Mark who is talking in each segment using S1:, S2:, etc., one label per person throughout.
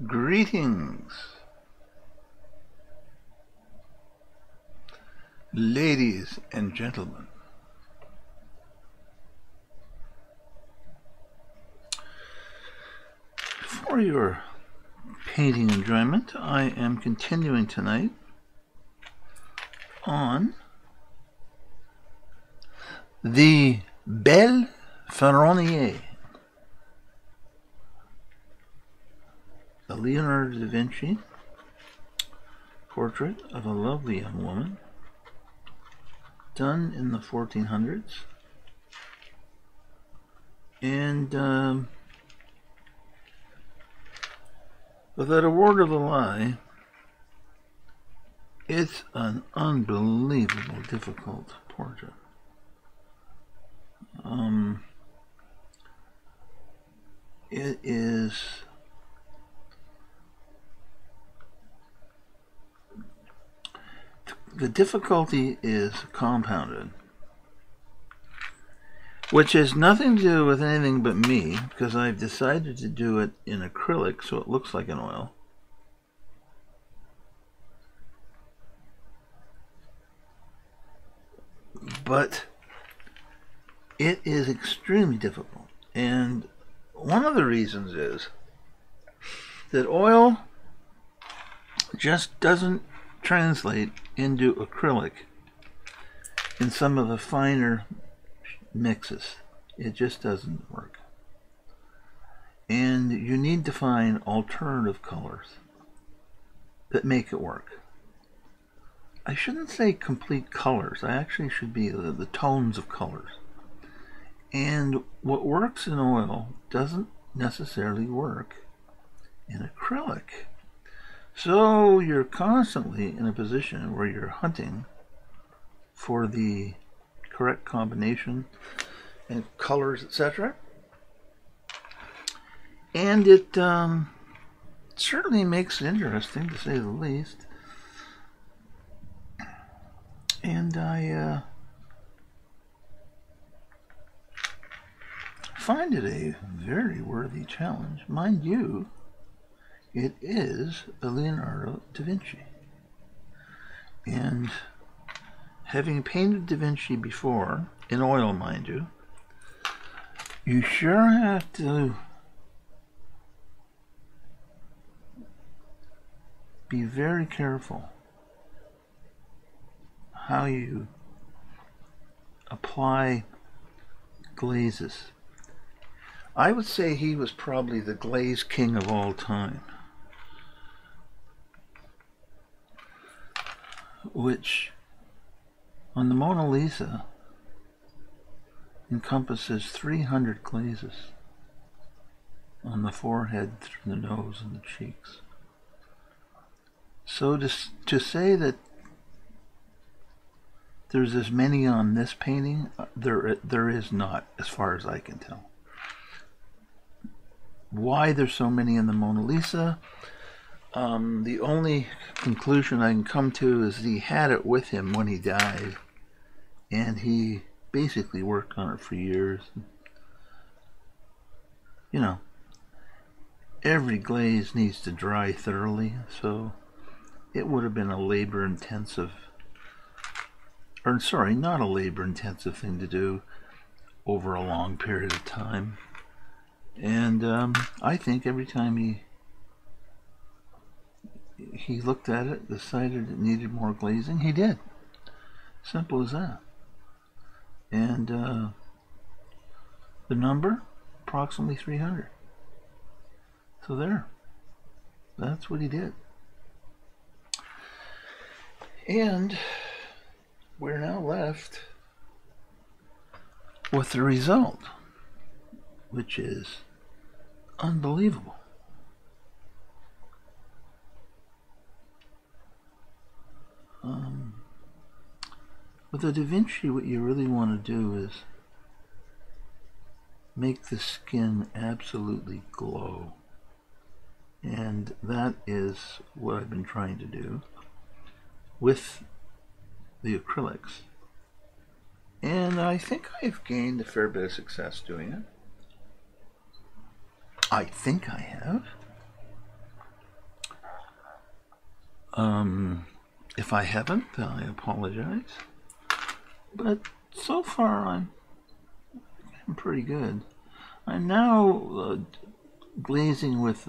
S1: Greetings, ladies and gentlemen. For your painting enjoyment, I am continuing tonight on the Belle Ferronnier, a Leonardo da Vinci portrait of a lovely young woman done in the 1400s. And without a word of a lie, it's an unbelievable difficult portrait. It is the difficulty is compounded, which has nothing to do with anything but me, because I've decided to do it in acrylic so it looks like an oil. But it is extremely difficult, and one of the reasons is that oil just doesn't translate into acrylic in some of the finer mixes. It just doesn't work. And you need to find alternative colors that make it work. I shouldn't say complete colors. I actually should be the tones of colors. And what works in oil doesn't necessarily work in acrylic. So you're constantly in a position where you're hunting for the correct combination and colors, etc. And it certainly makes it interesting, to say the least. And I find it a very worthy challenge. Mind you, it is a Leonardo da Vinci. And having painted da Vinci before, in oil mind you, you sure have to be very careful how you apply glazes. I would say he was probably the glaze king of all time, which on the Mona Lisa encompasses 300 glazes on the forehead, through the nose, and the cheeks. So to say that there's as many on this painting, there is not, as far as I can tell. Why there's so many in the Mona Lisa, the only conclusion I can come to is he had it with him when he died, and he basically worked on it for years. You know, every glaze needs to dry thoroughly, so it would have been a labor-intensive, or sorry, not a labor-intensive thing to do over a long period of time. And I think every time he looked at it, decided it needed more glazing, he did. Simple as that. And the number, approximately 300. So there. That's what he did. And we're now left with the result, which is unbelievable. With a Da Vinci, what you really want to do is make the skin absolutely glow. And that is what I've been trying to do with the acrylics. And I think I've gained a fair bit of success doing it. I think I have. If I haven't, I apologize. But so far, I'm pretty good. I'm now glazing with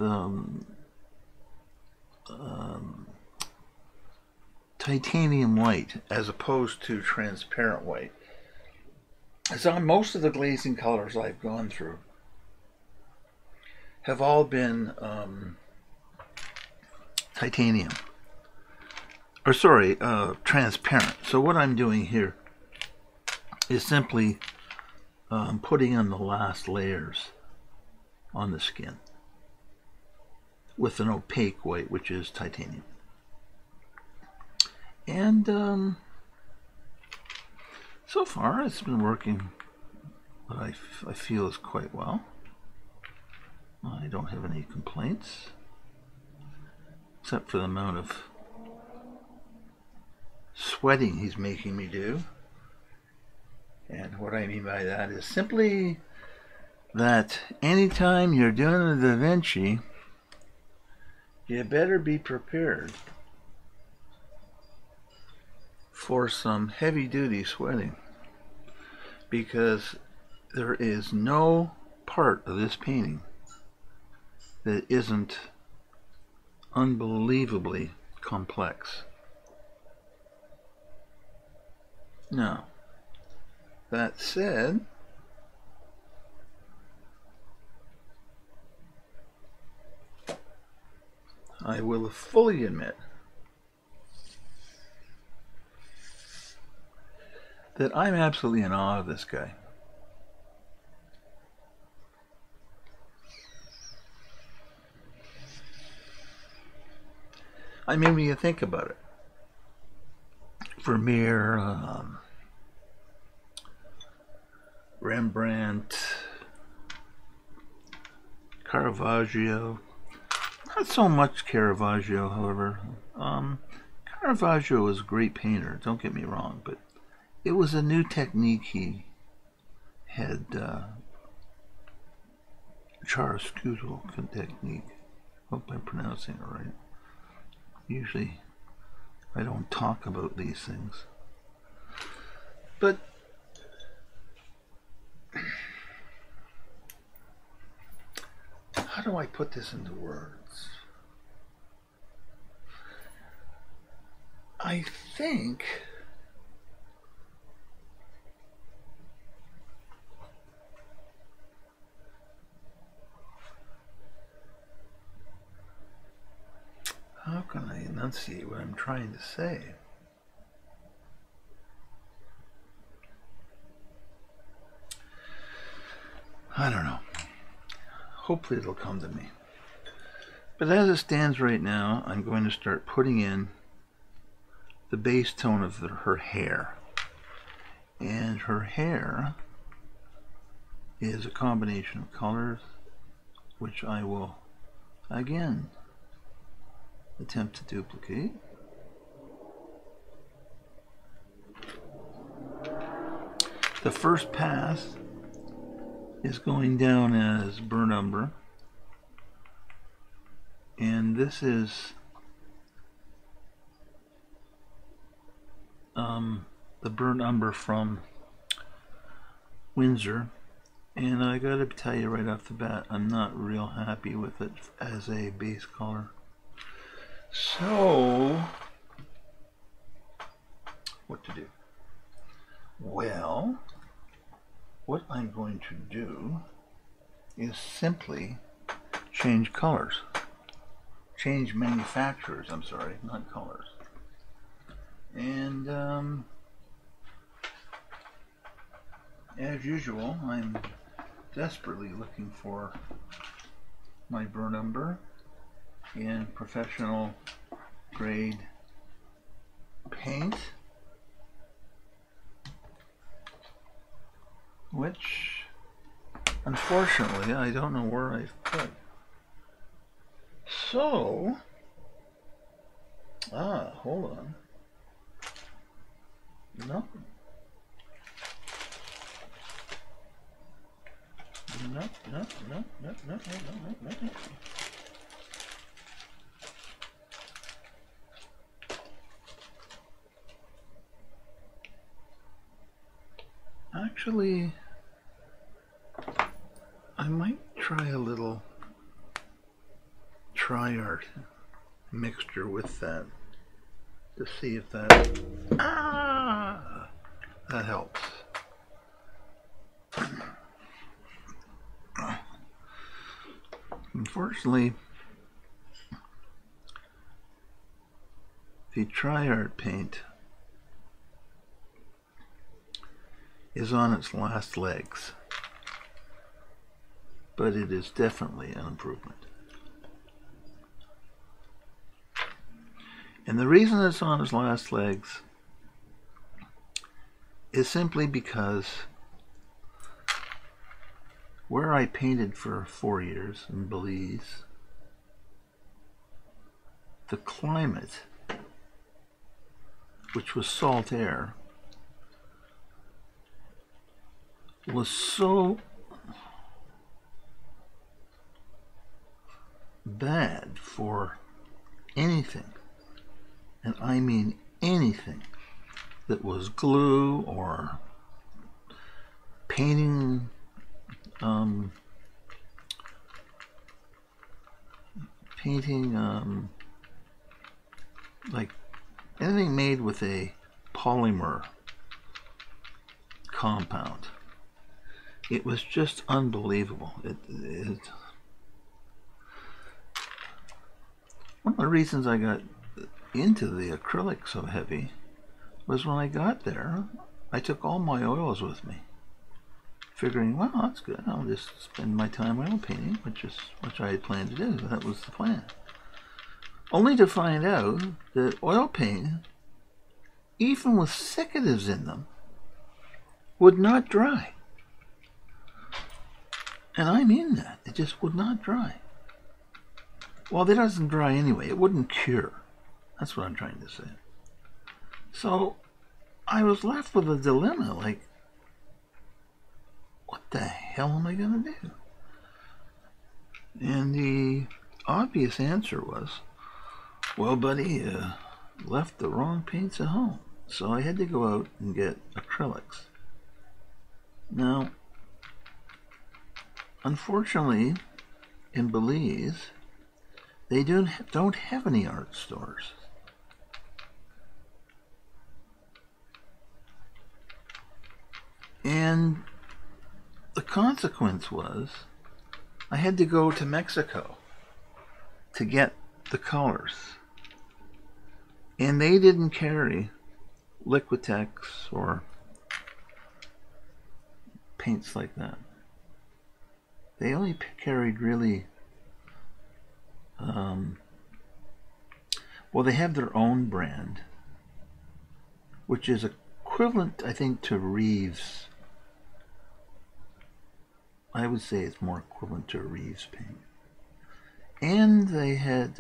S1: titanium white as opposed to transparent white. As on most of the glazing colors I've gone through have all been titanium. Or sorry, transparent. So what I'm doing here is simply putting on the last layers on the skin with an opaque white, which is titanium. And so far it's been working what I feel is quite well. I don't have any complaints, except for the amount of sweating he's making me do. And what I mean by that is simply that anytime you're doing a Da Vinci, you better be prepared for some heavy-duty sweating, because there is no part of this painting that isn't unbelievably complex. Now, that said, I will fully admit that I'm absolutely in awe of this guy. I mean, when you think about it, Vermeer, Rembrandt, Caravaggio, not so much Caravaggio, however. Caravaggio was a great painter, don't get me wrong, but it was a new technique he had, chiaroscuro technique. Hope I'm pronouncing it right. Usually I don't talk about these things. But how do I put this into words? I think how can I enunciate what I'm trying to say? I don't know. Hopefully it'll come to me. But as it stands right now, I'm going to start putting in the base tone of her hair. And her hair is a combination of colors, which I will again attempt to duplicate. The first pass is going down as burnt umber, and this is the burnt umber from Windsor, and I gotta tell you right off the bat, I'm not real happy with it as a base color. So what to do? Well, what I'm going to do is simply change colors. Change manufacturers, I'm sorry, not colors. And as usual, I'm desperately looking for my burnt umber in professional grade paint, which unfortunately I don't know where I've put. So, hold on. No. No. Actually, I might try a little Tri-Art mixture with that to see if that that helps. Unfortunately, the Tri-Art paint is on its last legs, but it is definitely an improvement. And the reason it's on its last legs is simply because where I painted for 4 years in Belize, the climate, which was salt air, was so bad for anything, and I mean anything, that was glue or painting, like anything made with a polymer compound. It was just unbelievable. One of the reasons I got into the acrylic so heavy was when I got there, I took all my oils with me, figuring, well, that's good, I'll just spend my time oil painting, which I had planned to do. That was the plan. Only to find out that oil paint, even with secatives in them, would not dry. And I mean that. It just would not dry. Well, it doesn't dry anyway. It wouldn't cure. That's what I'm trying to say. So I was left with a dilemma, like, what the hell am I going to do? And the obvious answer was, well, buddy, you left the wrong paints at home. So I had to go out and get acrylics. Now, unfortunately, in Belize, they don't have any art stores. And the consequence was I had to go to Mexico to get the colors. And they didn't carry Liquitex or paints like that. They only carried really, well, they have their own brand, which is equivalent, I think, to Reeves. I would say it's more equivalent to Reeves paint. And they had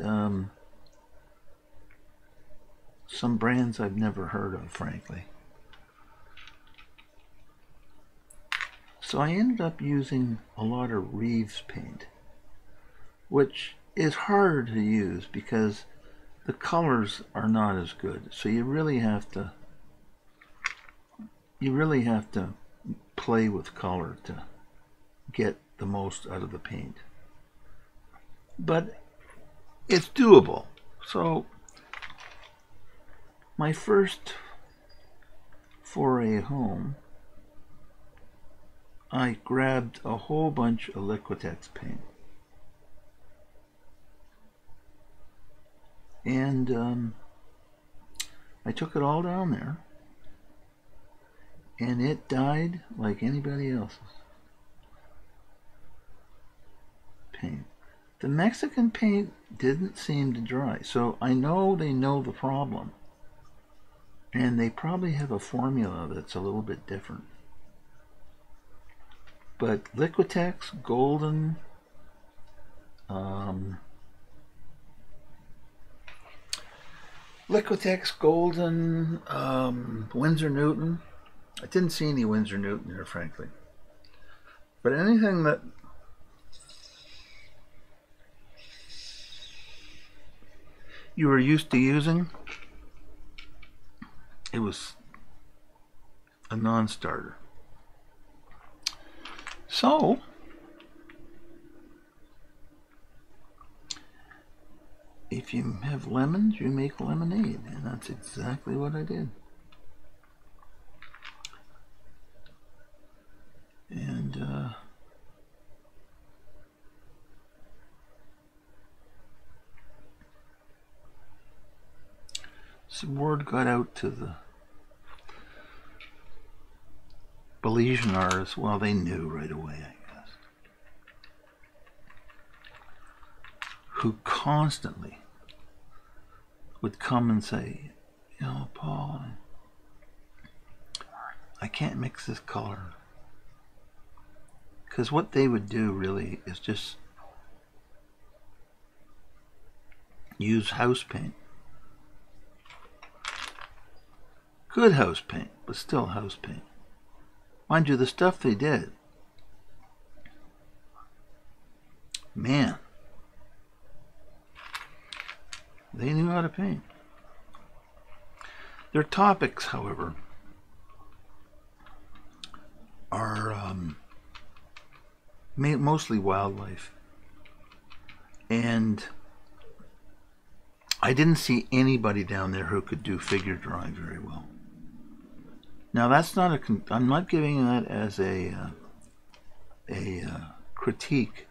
S1: some brands I've never heard of, frankly. So I ended up using a lot of Reeves paint, which is harder to use because the colors are not as good. So you really have to play with color to get the most out of the paint. But it's doable. So my first foray home, I grabbed a whole bunch of Liquitex paint. And I took it all down there, and it died like anybody else's paint. The Mexican paint didn't seem to dry, so I know they know the problem, and they probably have a formula that's a little bit different. But Liquitex, Golden, Winsor Newton. I didn't see any Winsor Newton there, frankly. But anything that you were used to using, it was a non-starter. So, if you have lemons, you make lemonade, and that's exactly what I did. And some word got out to the Belizean artists. Well, they knew right away, I guess, who constantly would come and say, you know, Paul, I can't mix this color. Because what they would do really is just use house paint. Good house paint, but still house paint. Mind you, the stuff they did, man, they knew how to paint. Their topics, however, are mostly wildlife. And I didn't see anybody down there who could do figure drawing very well. Now that's not I'm not giving that as a critique,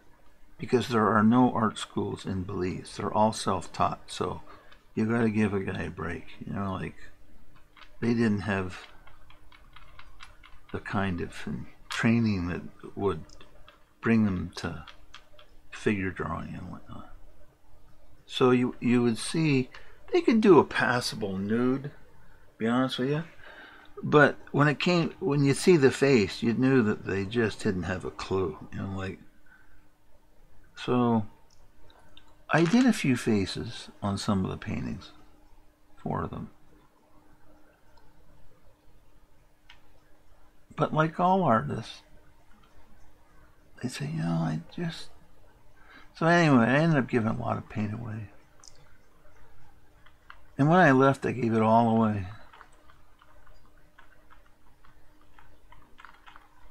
S1: because there are no art schools in Belize. They're all self-taught, so you got to give a guy a break. You know, like they didn't have the kind of training that would bring them to figure drawing and whatnot. So you would see they could do a passable nude, to be honest with you. But when you see the face, you knew that they just didn't have a clue, you know, like. So I did a few faces on some of the paintings for them. But like all artists, they say, you know, So anyway, I ended up giving a lot of paint away. And when I left, I gave it all away.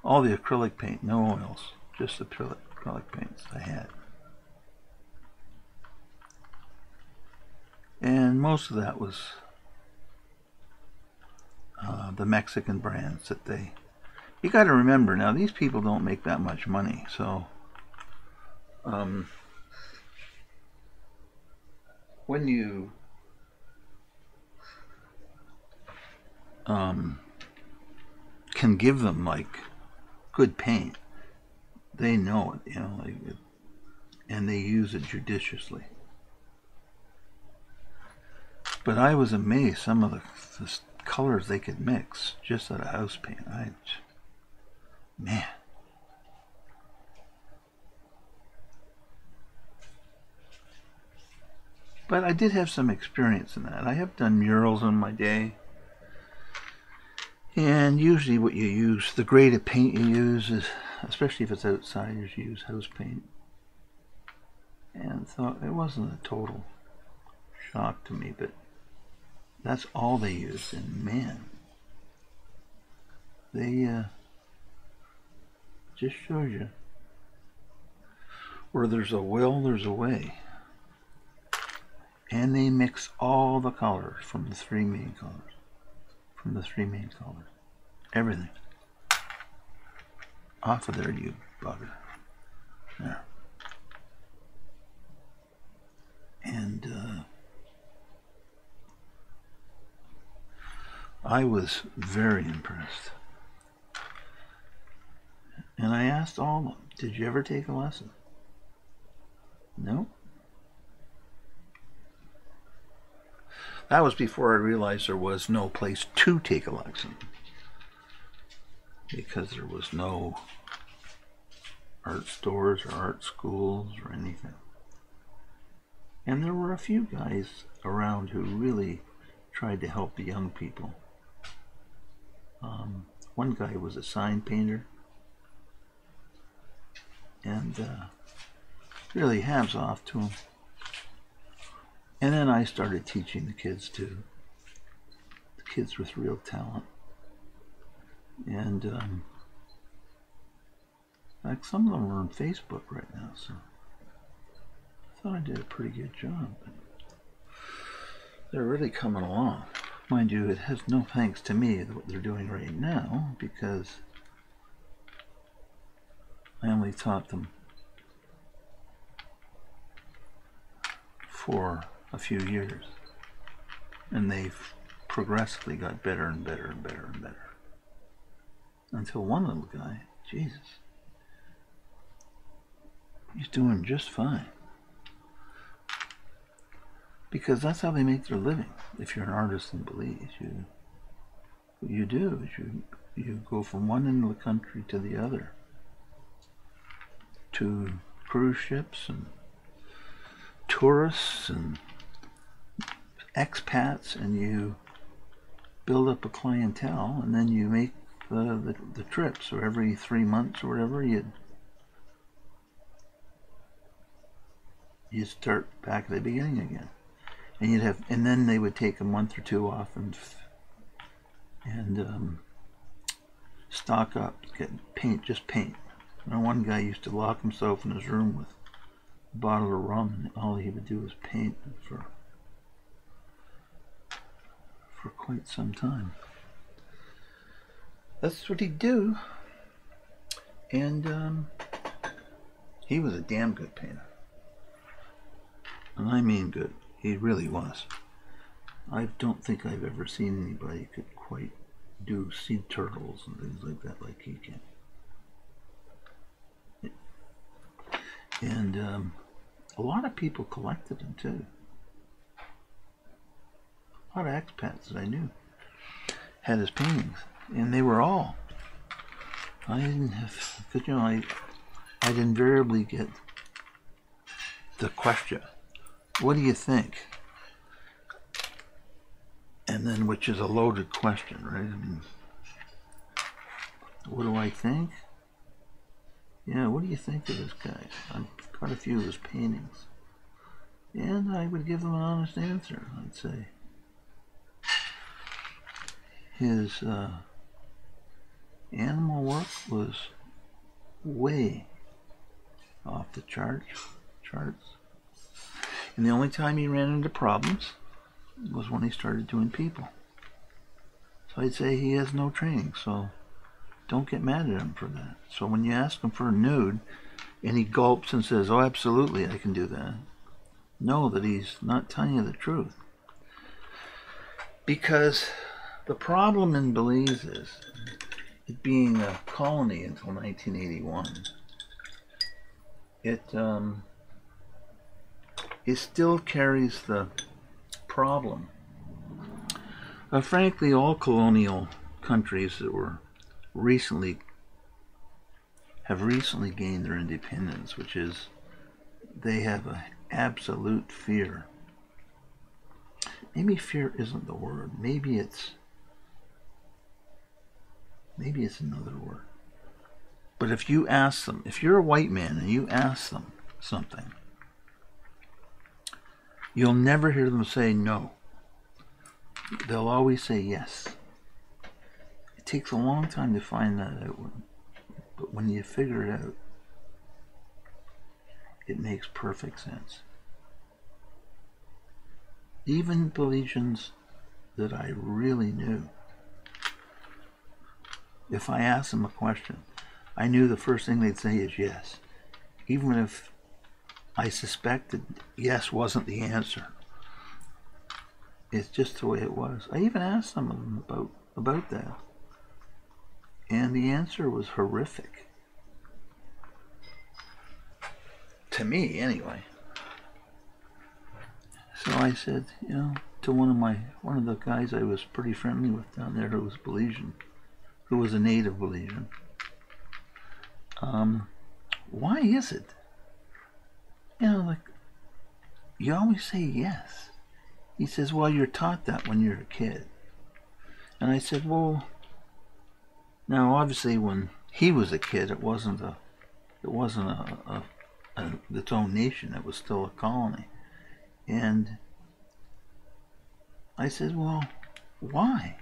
S1: All the acrylic paint, no oils, just the acrylic paints I had. And most of that was the Mexican brands that you got to remember, now these people don't make that much money, so when you can give them like good paint, they know it, you know, like and they use it judiciously. But I was amazed some of the colors they could mix just out of house paint. Man. But I did have some experience in that. I have done murals in my day. And usually what you use, the grade of paint you use is, especially if it's outsiders, you use house paint. And so it wasn't a total shock to me, but that's all they used. And man, they just shows you where there's a will, there's a way. And they mix all the colors from the three main colors. Everything. Off of there, you bugger. There. And I was very impressed. And I asked all of them, did you ever take a lesson? No. That was before I realized there was no place to take a lesson, because there was no art stores or art schools or anything. And there were a few guys around who really tried to help the young people. One guy was a sign painter, and really hats off to him. And then I started teaching the kids too. The kids with real talent. And Like some of them are on Facebook right now, so I thought I did a pretty good job. But they're really coming along. Mind you, it has no thanks to me what they're doing right now, because I only taught them for a few years, and they've progressively got better and better and better and better, until one little guy, Jesus, he's doing just fine, because that's how they make their living. If you're an artist in Belize, what you do is you go from one end of the country to the other, to cruise ships and tourists and expats, and you build up a clientele, and then you make the trips. So every 3 months or whatever, you start back at the beginning again, and then they would take a month or two off and stock up, get just paint. And one guy used to lock himself in his room with a bottle of rum, and all he would do was paint for quite some time. That's what he'd do, and he was a damn good painter, and I mean good. He really was. I don't think I've ever seen anybody could quite do sea turtles and things like that like he can. And a lot of people collected them too. A lot of expats that I knew had his paintings, and they were all. I didn't have, because I'd invariably get the question, "What do you think?" And then, which is a loaded question, right? I mean, what do I think? Yeah, what do you think of this guy? I've got a few of his paintings. And I would give them an honest answer. I'd say his animal work was way off the charts. And the only time he ran into problems was when he started doing people. So I'd say he has no training, so don't get mad at him for that. So when you ask him for a nude and he gulps and says, "Oh, absolutely, I can do that," know that he's not telling you the truth. Because the problem in Belize is, it being a colony until 1981, it still carries the problem of, frankly, all colonial countries that have recently gained their independence, which is they have an absolute fear. Maybe fear isn't the word. Maybe it's another word. But if you ask them, if you're a white man and you ask them something, you'll never hear them say no. They'll always say yes. It takes a long time to find that out, but when you figure it out, it makes perfect sense. Even Belizeans that I really knew, if I asked them a question, I knew the first thing they'd say is yes, even if I suspected yes wasn't the answer. It's just the way it was. I even asked some of them about that, and the answer was horrific. To me, anyway. So I said, to one of the guys I was pretty friendly with down there, who was Belizean, who was a native Belizean, why is it? You always say yes. He says, well, you're taught that when you're a kid. And I said, well, now obviously when he was a kid, it wasn't its own nation. It was still a colony. And I said, well, why?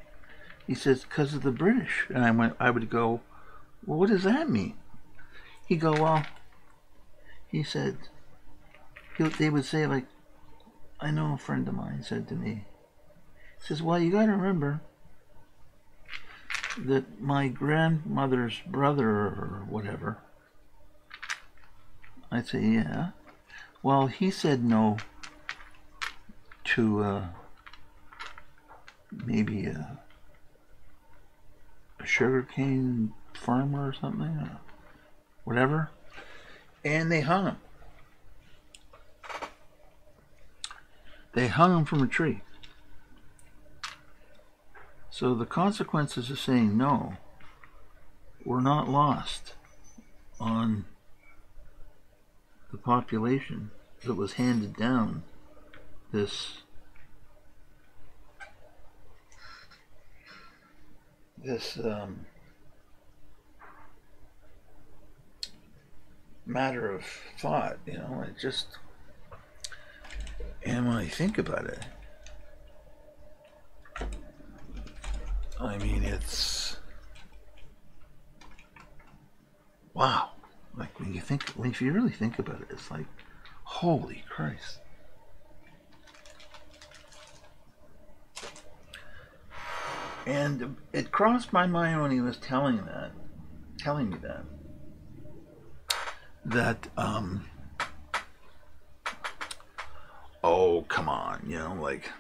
S1: He says, because of the British. And I would go, well, what does that mean? He go, well, he said, they would say, like, I know a friend of mine said to me, he says, well, you got to remember that my grandmother's brother or whatever, I'd say, yeah. Well, he said no to maybe a sugarcane farmer or something, or whatever, and they hung him. They hung him from a tree. So the consequences of saying no were not lost on the population that was handed down this matter of thought, you know. It just, and when I think about it, I mean, it's wow. Like if you really think about it, it's like, holy Christ. And it crossed my mind when he was telling me that oh, come on, you know, like,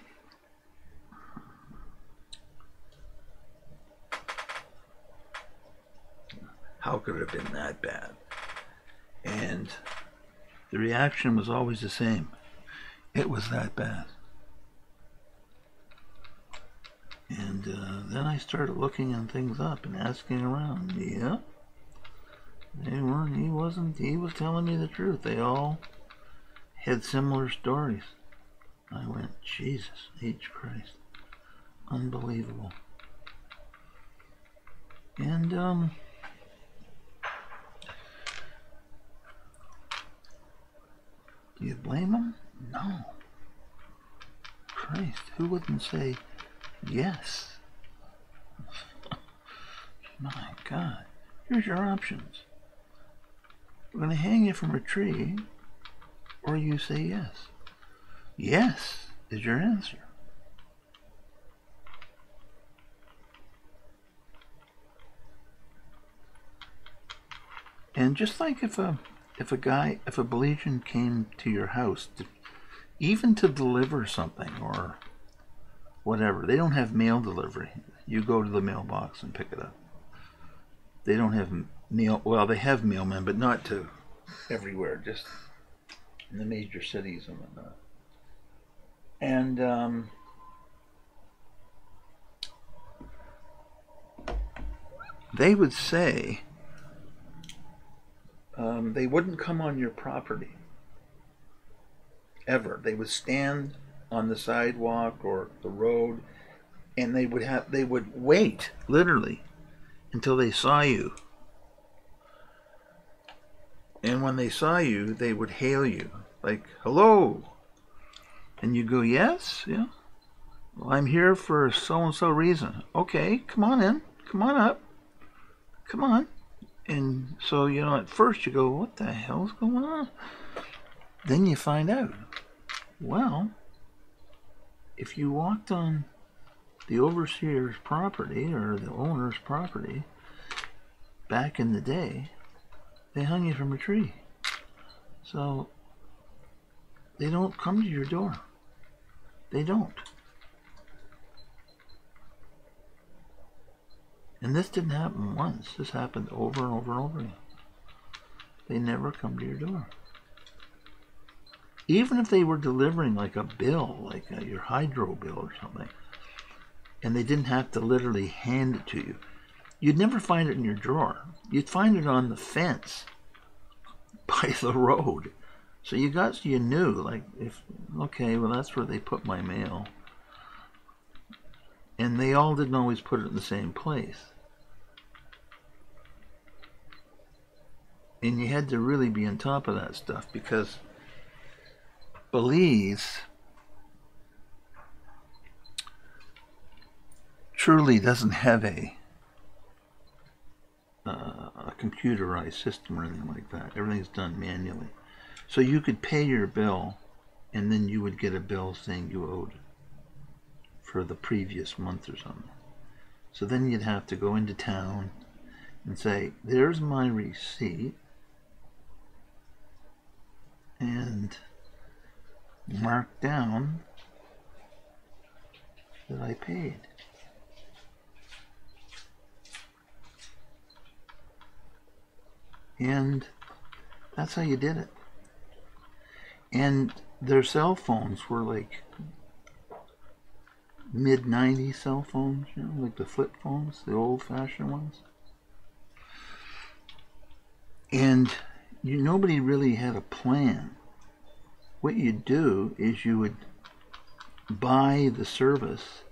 S1: how could it have been that bad? And the reaction was always the same. It was that bad. And then I started looking on things up and asking around. Yeah, they weren't. He wasn't. He was telling me the truth. They all had similar stories. I went, Jesus H. Christ, unbelievable. And do you blame them? No. Christ, who wouldn't say yes? My God. Here's your options. We're going to hang you from a tree, or you say yes. Yes is your answer. And just like if a Belizean came to your house, even to deliver something or whatever, they don't have mail delivery. You go to the mailbox and pick it up. They don't have mail. Well, they have mailmen, but not to everywhere. Just in the major cities and whatnot. And they would say they wouldn't come on your property ever. They would stand on the sidewalk or the road, and they would wait literally until they saw you. And when they saw you, they would hail you like, "Hello," and you go, "Yes, yeah. Well, I'm here for so and so reason." "Okay, come on in, come on up, come on." And so, you know, at first you go, "What the hell's going on?" Then you find out, well, if you walked on the overseer's property or the owner's property back in the day, they hung you from a tree. So they don't come to your door. They don't. And this didn't happen once. This happened over and over and over again. They never come to your door. Even if they were delivering like a bill, like your hydro bill or something, and they didn't have to literally hand it to you, you'd never find it in your drawer. You'd find it on the fence by the road. So you knew, like, okay, well, that's where they put my mail. And they all didn't always put it in the same place. And you had to really be on top of that stuff, because Belize truly doesn't have a computerized system or anything like that. Everything's done manually. So you could pay your bill, and then you would get a bill saying you owed for the previous month or something. So then you'd have to go into town and say, there's my receipt, and mark down that I paid. And that's how you did it. And their cell phones were like mid-90s cell phones, you know, like the flip phones, the old-fashioned ones. And nobody really had a plan. What you'd do is you would buy the service,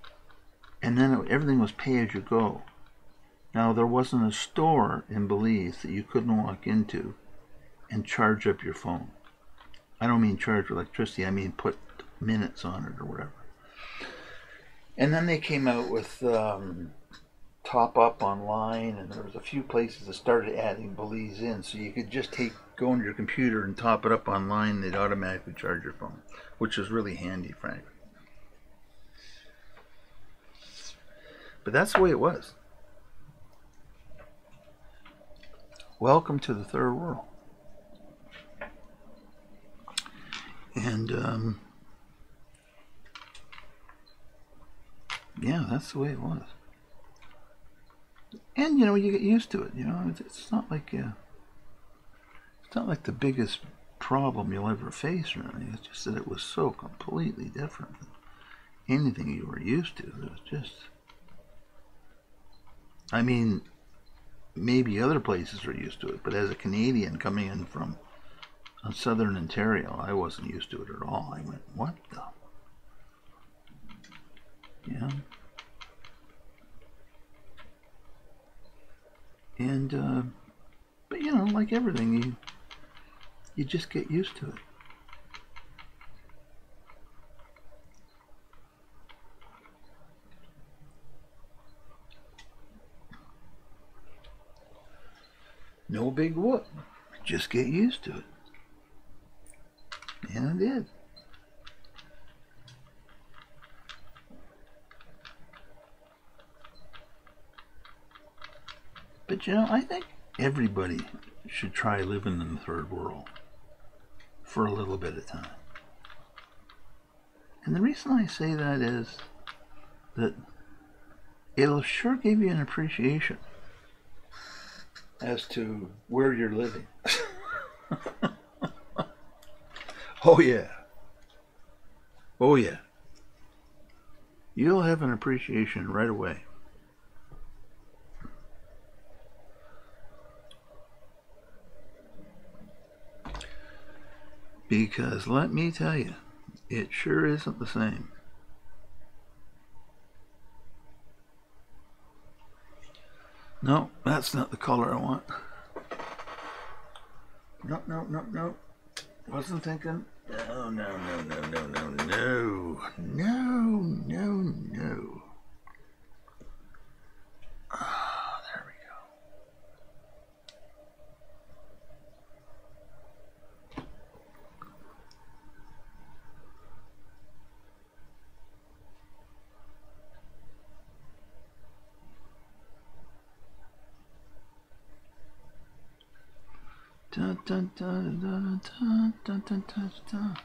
S1: and then everything was pay as you go. Now, there wasn't a store in Belize that you couldn't walk into and charge up your phone. I don't mean charge electricity, I mean put minutes on it or whatever. And then they came out with top up online, and there was a few places that started adding Belize in, so you could just go on your computer and top it up online, and they'd automatically charge your phone, which was really handy, frankly. But that's the way it was. Welcome to the third world. And yeah, that's the way it was. And you know, you get used to it. You know, it's not like the biggest problem you'll ever face or anything. It's just that it was so completely different than anything you were used to. It was just, I mean, maybe other places are used to it, but as a Canadian coming in from southern Ontario, I wasn't used to it at all. I went, what the? Yeah. And, but you know, like everything, you just get used to it. No big whoop. Just get used to it. And I did. But you know, I think everybody should try living in the third world for a little bit of time. And the reason I say that is that it'll sure give you an appreciation as to where you're living. Oh yeah. Oh yeah. You'll have an appreciation right away. Because let me tell you, it sure isn't the same. No, that's not the color I want. No, no, no, no. Wasn't thinking. No, no, no, no, no, no, no. No, no, no. Ah, there we go. Dun dun dun dun dun dun dun dun dun.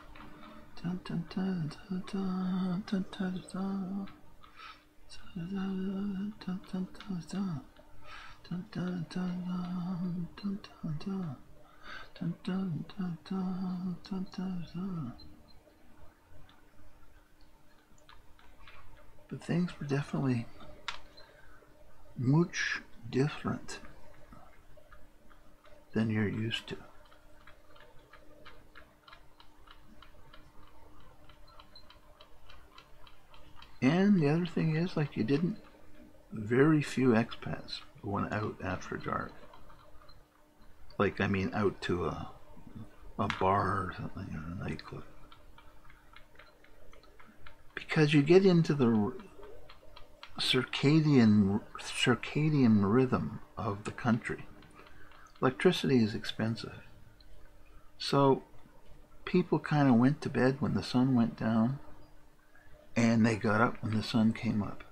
S1: Dun dun dun dun dun dun dun dun. Dun dun dun dun dun. Dun dun dun dun dun dun. Dun dun dun dun dun dun dun. But things were definitely much different than you're used to. And the other thing is, like, very few expats went out after dark. Like, I mean, out to a bar or something, or a nightclub. Because you get into the circadian rhythm of the country. electricity is expensive. So people kind of went to bed when the sun went down, and they got up when the sun came up.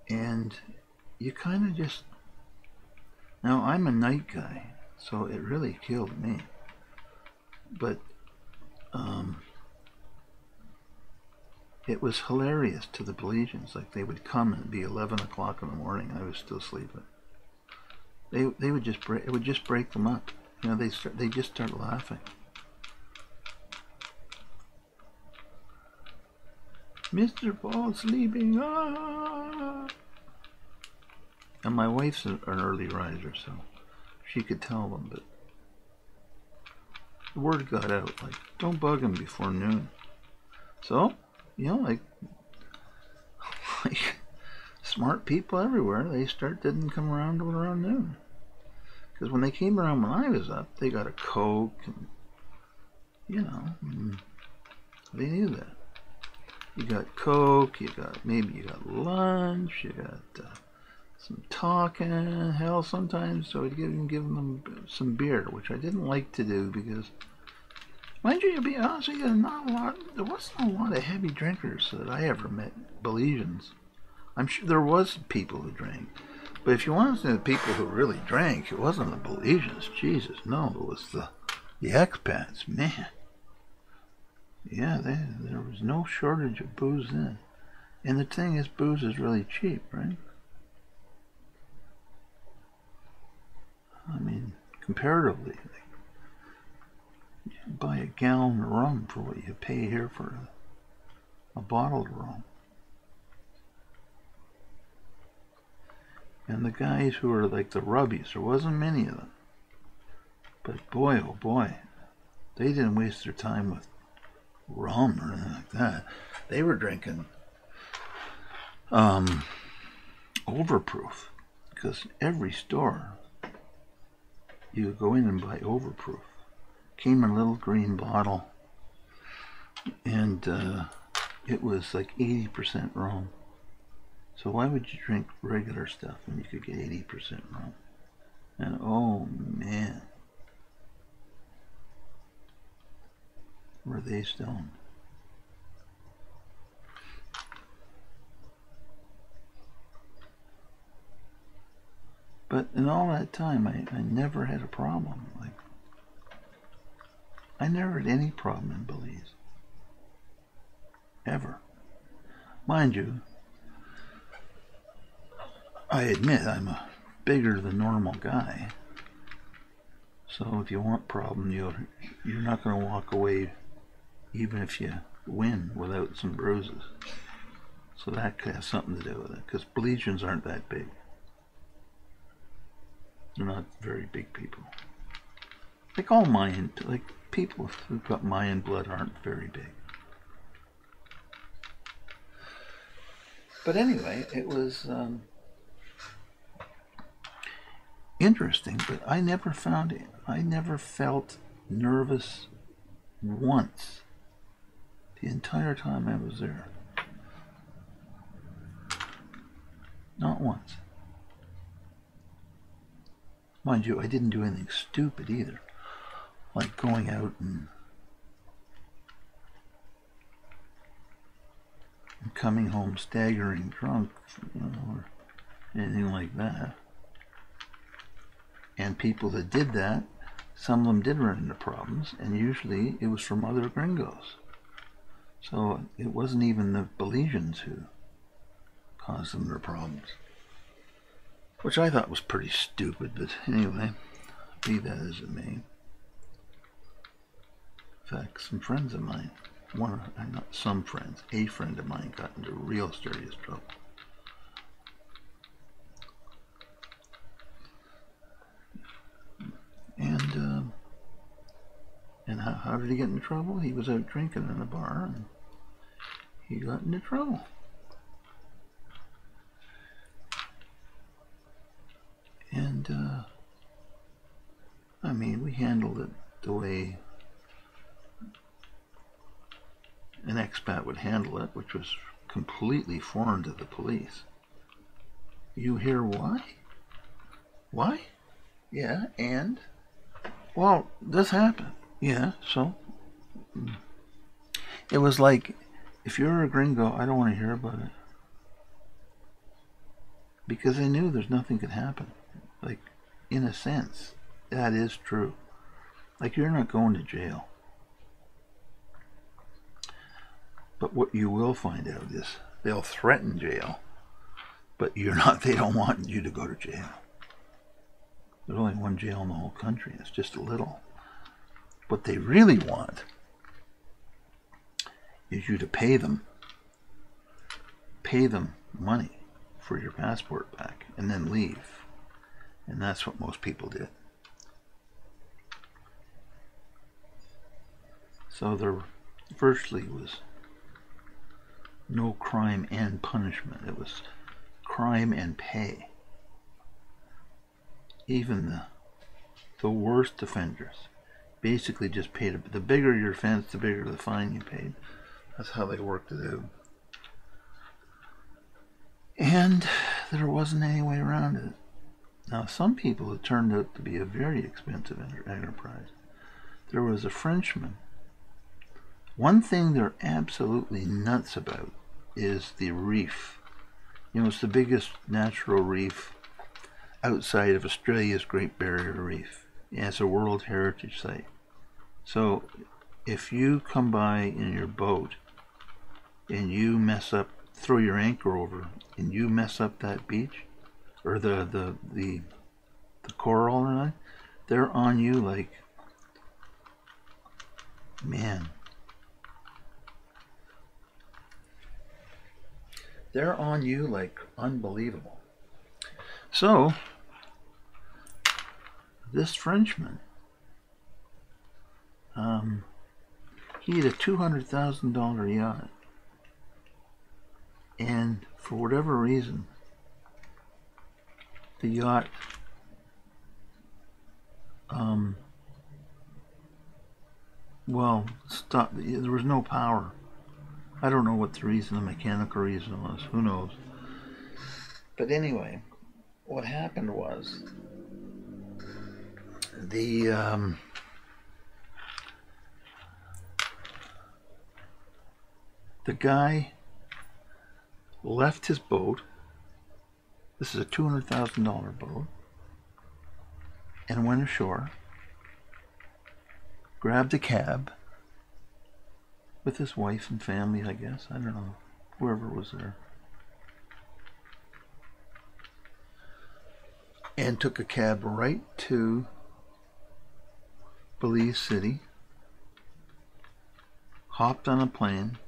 S1: And you kind of just... Now, I'm a night guy, so it really killed me. But it was hilarious to the Belizeans. Like, they would come and it'd be 11 o'clock in the morning, and I was still sleeping. They would just break... It would just break them up. You know, they just start laughing. Mr. Paul sleeping. Ah! And my wife's an early riser, so she could tell them, but the word got out, like, don't bug him before noon. So, you know, like smart people everywhere, they didn't come around till around noon. Because when they came around when I was up, they got a Coke, and, you know, they knew that. You got Coke, maybe you got lunch, you got some talking, hell, sometimes so I'd give them some beer, which I didn't like to do because, mind you, to be honest with you, there wasn't a lot of heavy drinkers that I ever met, Belizeans. I'm sure there was people who drank, but if you wanted to know the people who really drank, it wasn't the Belizeans, Jesus, no, it was the expats, man. Yeah, there was no shortage of booze then. And the thing is, booze is really cheap, right? I mean, comparatively, you can buy a gallon of rum for what you pay here for a bottle of rum. And the guys who were like the rubbies, there wasn't many of them. But boy, oh boy, they didn't waste their time with rum or anything like that. They were drinking overproof, because every store you could go in and buy overproof. Came in a little green bottle, and it was like 80% rum. So why would you drink regular stuff when you could get 80% rum? And oh man, were they stoned. But in all that time, I never had a problem. Like, I never had any problem in Belize. Ever. Mind you, I admit I'm a bigger than normal guy. So if you want problem, you're not going to walk away even if you win without some bruises. So that has something to do with it, because Belizeans aren't that big. They're not very big people. Like all Mayan, like people who've got Mayan blood aren't very big. But anyway, it was interesting, but I never felt nervous once the entire time I was there. Not once. Mind you, I didn't do anything stupid either, like going out and coming home staggering drunk, you know, or anything like that. And people that did that, some of them did run into problems, and usually it was from other gringos. So it wasn't even the Belizeans who caused them their problems. Which I thought was pretty stupid, but anyway, be that as it may. In fact, some friends of mine, not some friends, a friend of mine got into real serious trouble. And how did he get into trouble? He was out drinking in a bar, and he got into trouble. And, I mean, we handled it the way an expat would handle it, which was completely foreign to the police. You hear why? Why? Yeah, and well, this happened. Yeah, so it was like, if you're a gringo, I don't want to hear about it, because I knew there's nothing could happen. Like, in a sense, that is true. Like, you're not going to jail. But what you will find out is they'll threaten jail, but you're not. They don't want you to go to jail. There's only one jail in the whole country. It's just a little. What they really want is you to pay them money for your passport back and then leave. And that's what most people did. So there virtually was no crime and punishment. It was crime and pay. Even the worst offenders basically just paid it. The bigger your offense, the bigger the fine you paid. That's how they worked it out. And there wasn't any way around it. Now, some people, it turned out to be a very expensive enterprise. There was a Frenchman. One thing they're absolutely nuts about is the reef. You know, it's the biggest natural reef outside of Australia's Great Barrier Reef. And it's a World Heritage Site. So if you come by in your boat and you mess up, throw your anchor over, and you mess up that beach, or the coral or not, they're on you like, man. They're on you like unbelievable. So this Frenchman, he had a $200,000 yacht, and for whatever reason, the yacht stopped. There was no power. I don't know what the reason, the mechanical reason was. Who knows? But anyway, what happened was the guy left his boat. This is a $200,000 boat, and went ashore, grabbed a cab with his wife and family, I guess. I don't know, whoever was there, and took a cab right to Belize City, hopped on a plane,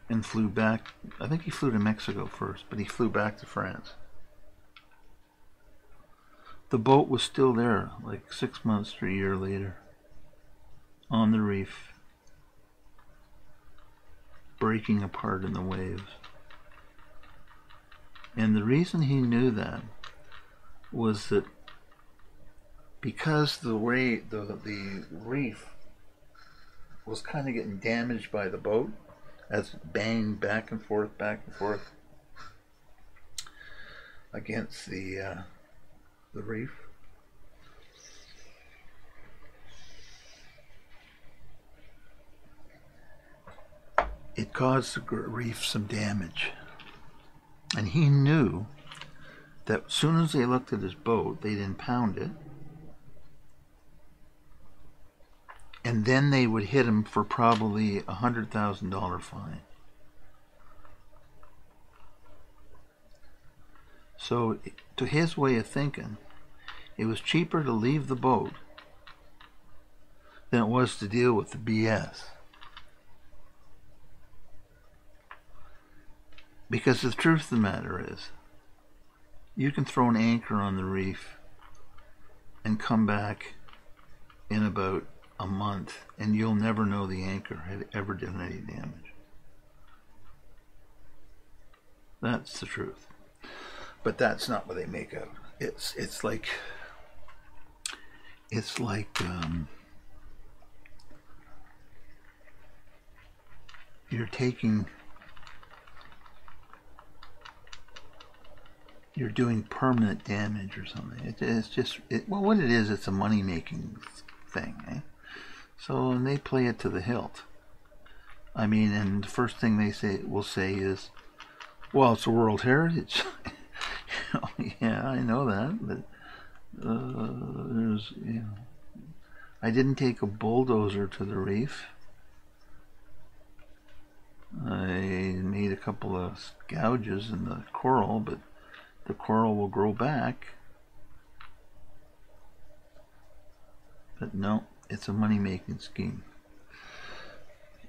S1: and flew back. I think he flew to Mexico first, but he flew back to France. The boat was still there like 6 months to a year later, on the reef, breaking apart in the waves. And the reason he knew that was that because the reef was kind of getting damaged by the boat as it banged back and forth against the reef. It caused the reef some damage. And he knew that as soon as they looked at his boat, they'd impound it. And then they would hit him for probably a $100,000 fine. So, to his way of thinking, it was cheaper to leave the boat than it was to deal with the BS. Because the truth of the matter is, you can throw an anchor on the reef and come back in about a month, and you'll never know the anchor had ever done any damage. That's the truth. But that's not what they make out. It's like you're taking you're doing permanent damage or something. It's just, well, what it is, it's a money-making thing, eh? So, and they play it to the hilt. I mean, and the first thing they will say is, well, it's a World Heritage. Yeah, I know that, but there's, I didn't take a bulldozer to the reef. I made a couple of gouges in the coral, but the coral will grow back. But no, it's a money-making scheme.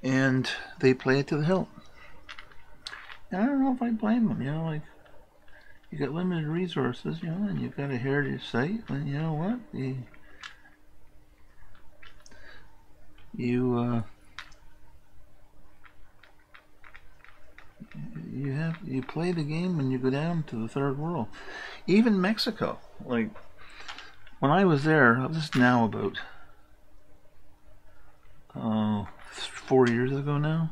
S1: And they play it to the hilt. And I don't know if I blame them, like, you got limited resources, and you've got a heritage site, and you know what? You play the game when you go down to the third world. Even Mexico, like when I was there, this is now about 4 years ago now.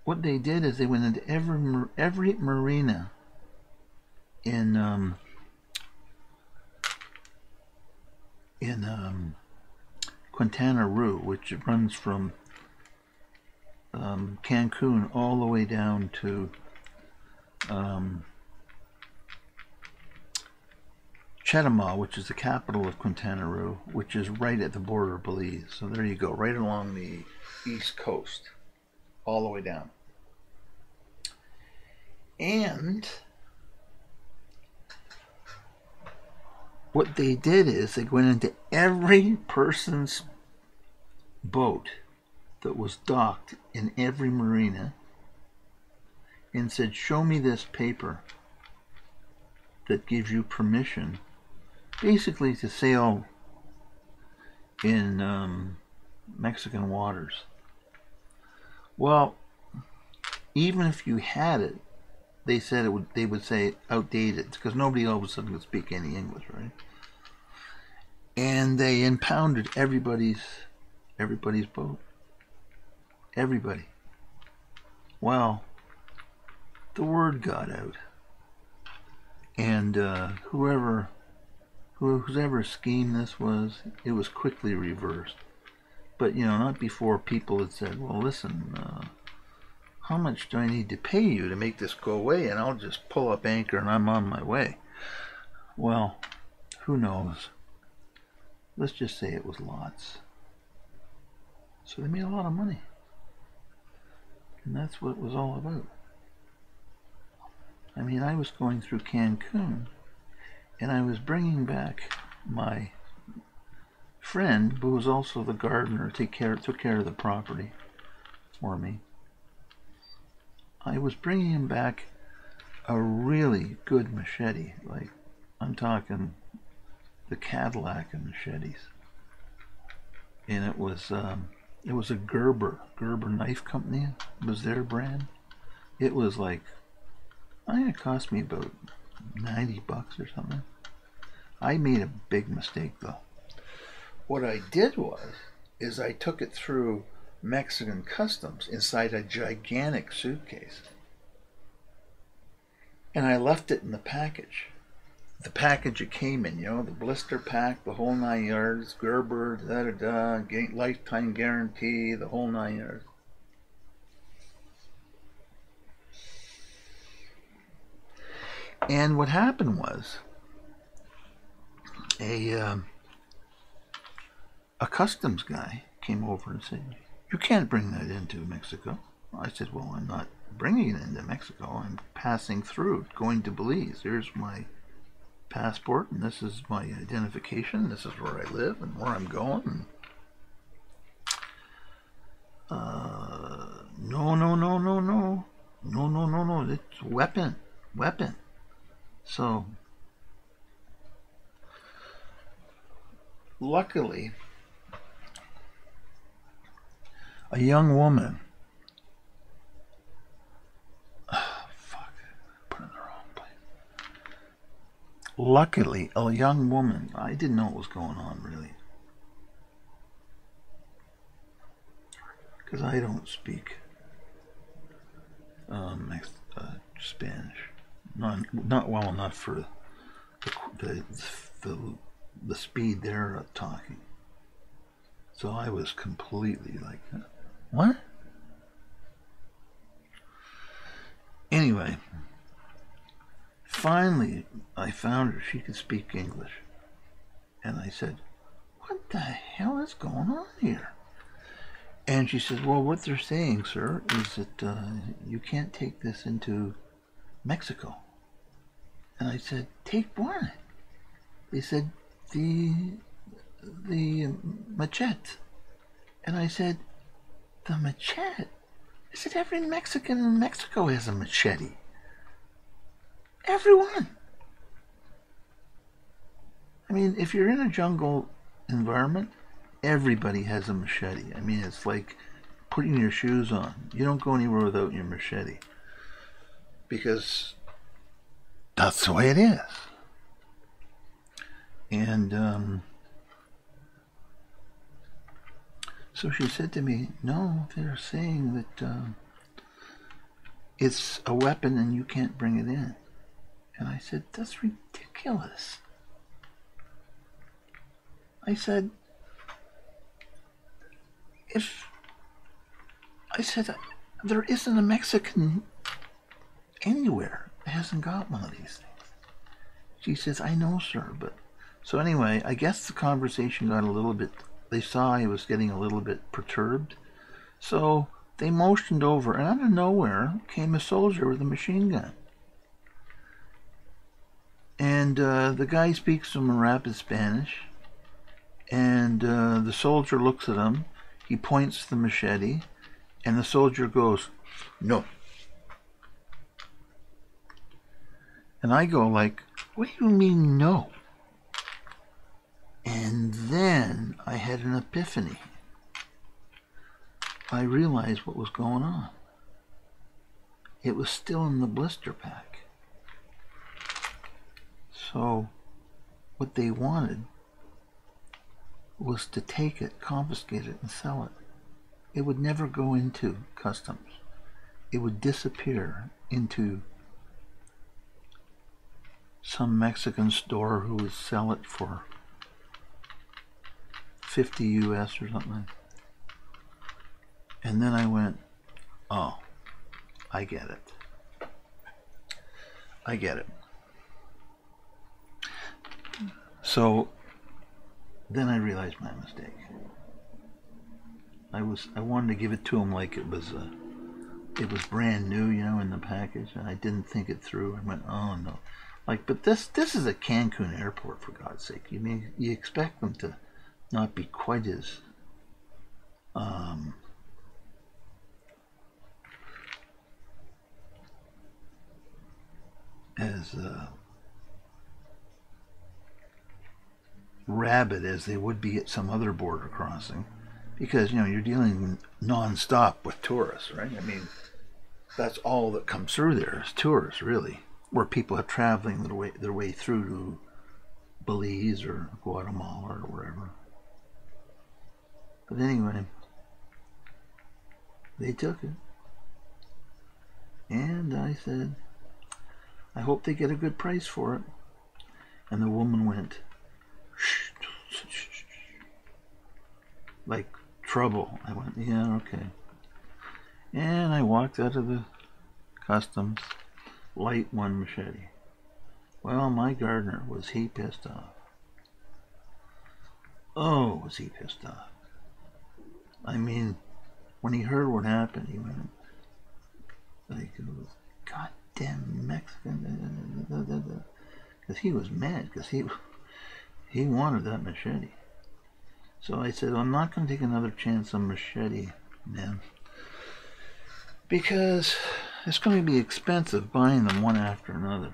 S1: What they did is they went into every marina in Quintana Roo, which runs from Cancun all the way down to Chetumal, which is the capital of Quintana Roo, which is right at the border of Belize. So there you go, right along the east coast, all the way down. And what they did is they went into every person's boat that was docked in every marina and said, show me this paper that gives you permission basically to sail in Mexican waters. Well, even if you had it, they said they would say outdated, because nobody all of a sudden could speak any English, right? And they impounded everybody's boat. Everybody. Well, the word got out, and whoever scheme this was, it was quickly reversed. But not before people had said, well, listen, how much do I need to pay you to make this go away? And I'll just pull up anchor and I'm on my way. Well, who knows? Let's just say it was lots. So they made a lot of money. And that's what it was all about. I mean, I was going through Cancun, and I was bringing back my friend, who was also the gardener, took care of the property for me. I was bringing him back a really good machete, like I'm talking the Cadillac of machetes, and it was a Gerber Knife Company was their brand. It was like, I think it cost me about $90 or something. I made a big mistake though. What I did is I took it through Mexican customs inside a gigantic suitcase, and I left it in the package. The package it came in, the blister pack, the whole 9 yards, Gerber, lifetime guarantee, the whole 9 yards. And what happened was a customs guy came over and said, you can't bring that into Mexico. I said, well, I'm not bringing it into Mexico. I'm passing through, going to Belize. Here's my passport, and this is my identification. This is where I live and where I'm going. No. It's weapon. So, luckily, a young woman, luckily, a young woman, I didn't know what was going on really, because I don't speak Spanish. Not for the, the, the speed they're talking. So I was completely like, what? Anyway, finally I found her. She could speak English. And I said, what the hell is going on here? And she said, well, what they're saying, sir, is that you can't take this into Mexico. And I said, take what? They said, the machete. And I said, the machete? I said, every Mexican in Mexico has a machete. Everyone. I mean, if you're in a jungle environment, everybody has a machete. I mean, it's like putting your shoes on. You don't go anywhere without your machete. Because that's the way it is. And so she said to me, no, they're saying that it's a weapon and you can't bring it in. And I said, that's ridiculous. I said, there isn't a Mexican anywhere that hasn't got one of these things. She says, I know, sir, but... So anyway, I guess the conversation got a little bit... They saw I was getting a little bit perturbed. So they motioned over, and out of nowhere came a soldier with a machine gun. And the guy speaks some rapid Spanish. And the soldier looks at him. He points the machete. And the soldier goes, no. And I go like, what do you mean no? And then I had an epiphany. I realized what was going on. It was still in the blister pack. So what they wanted was to take it, confiscate it, and sell it. It would never go into customs. It would disappear into some Mexican store who would sell it for 50 US or something. And then I went, oh, I get it. I get it. So then I realized my mistake. I wanted to give it to him like it was brand new, you know, in the package, and I didn't think it through. I went, oh no, like, but this is a Cancun airport, for God's sake. You expect them to not be quite as rabid as they would be at some other border crossing, because, you know, you're dealing non-stop with tourists, right? I mean, that's all that comes through there is tourists, really, where people are traveling their way through to Belize or Guatemala or wherever. But anyway, they took it. And I said, I hope they get a good price for it. And the woman went, shh, shh, shh, shh. Like trouble. I went, yeah, okay. And I walked out of the customs, light one machete. Well, my gardener, was he pissed off? Oh, was he pissed off? I mean, when he heard what happened, he went, like, goddamn Mexican, because he was mad, because he wanted that machete. So I said, I'm not going to take another chance on machete, man, because it's going to be expensive buying them one after another.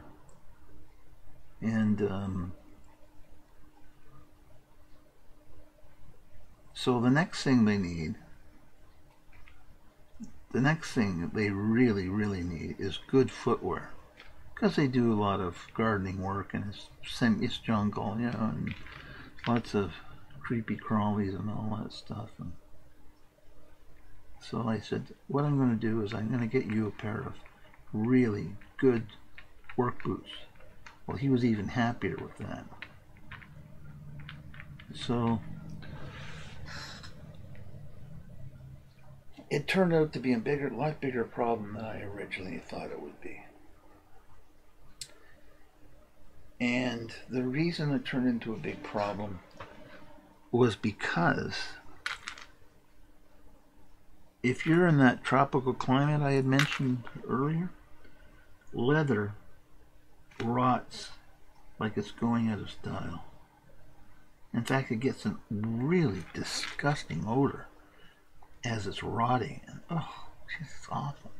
S1: And so the next thing they need, the next thing that they really, really need is good footwear, because they do a lot of gardening work, and it's jungle, you know, and lots of creepy crawlies and all that stuff. And so I said, what I'm going to do is I'm going to get you a pair of really good work boots. Well, he was even happier with that. So it turned out to be a lot bigger problem than I originally thought it would be. And the reason it turned into a big problem was because if you're in that tropical climate I had mentioned earlier, leather rots like it's going out of style. In fact, it gets a really disgusting odor as it's rotting, and it's awful.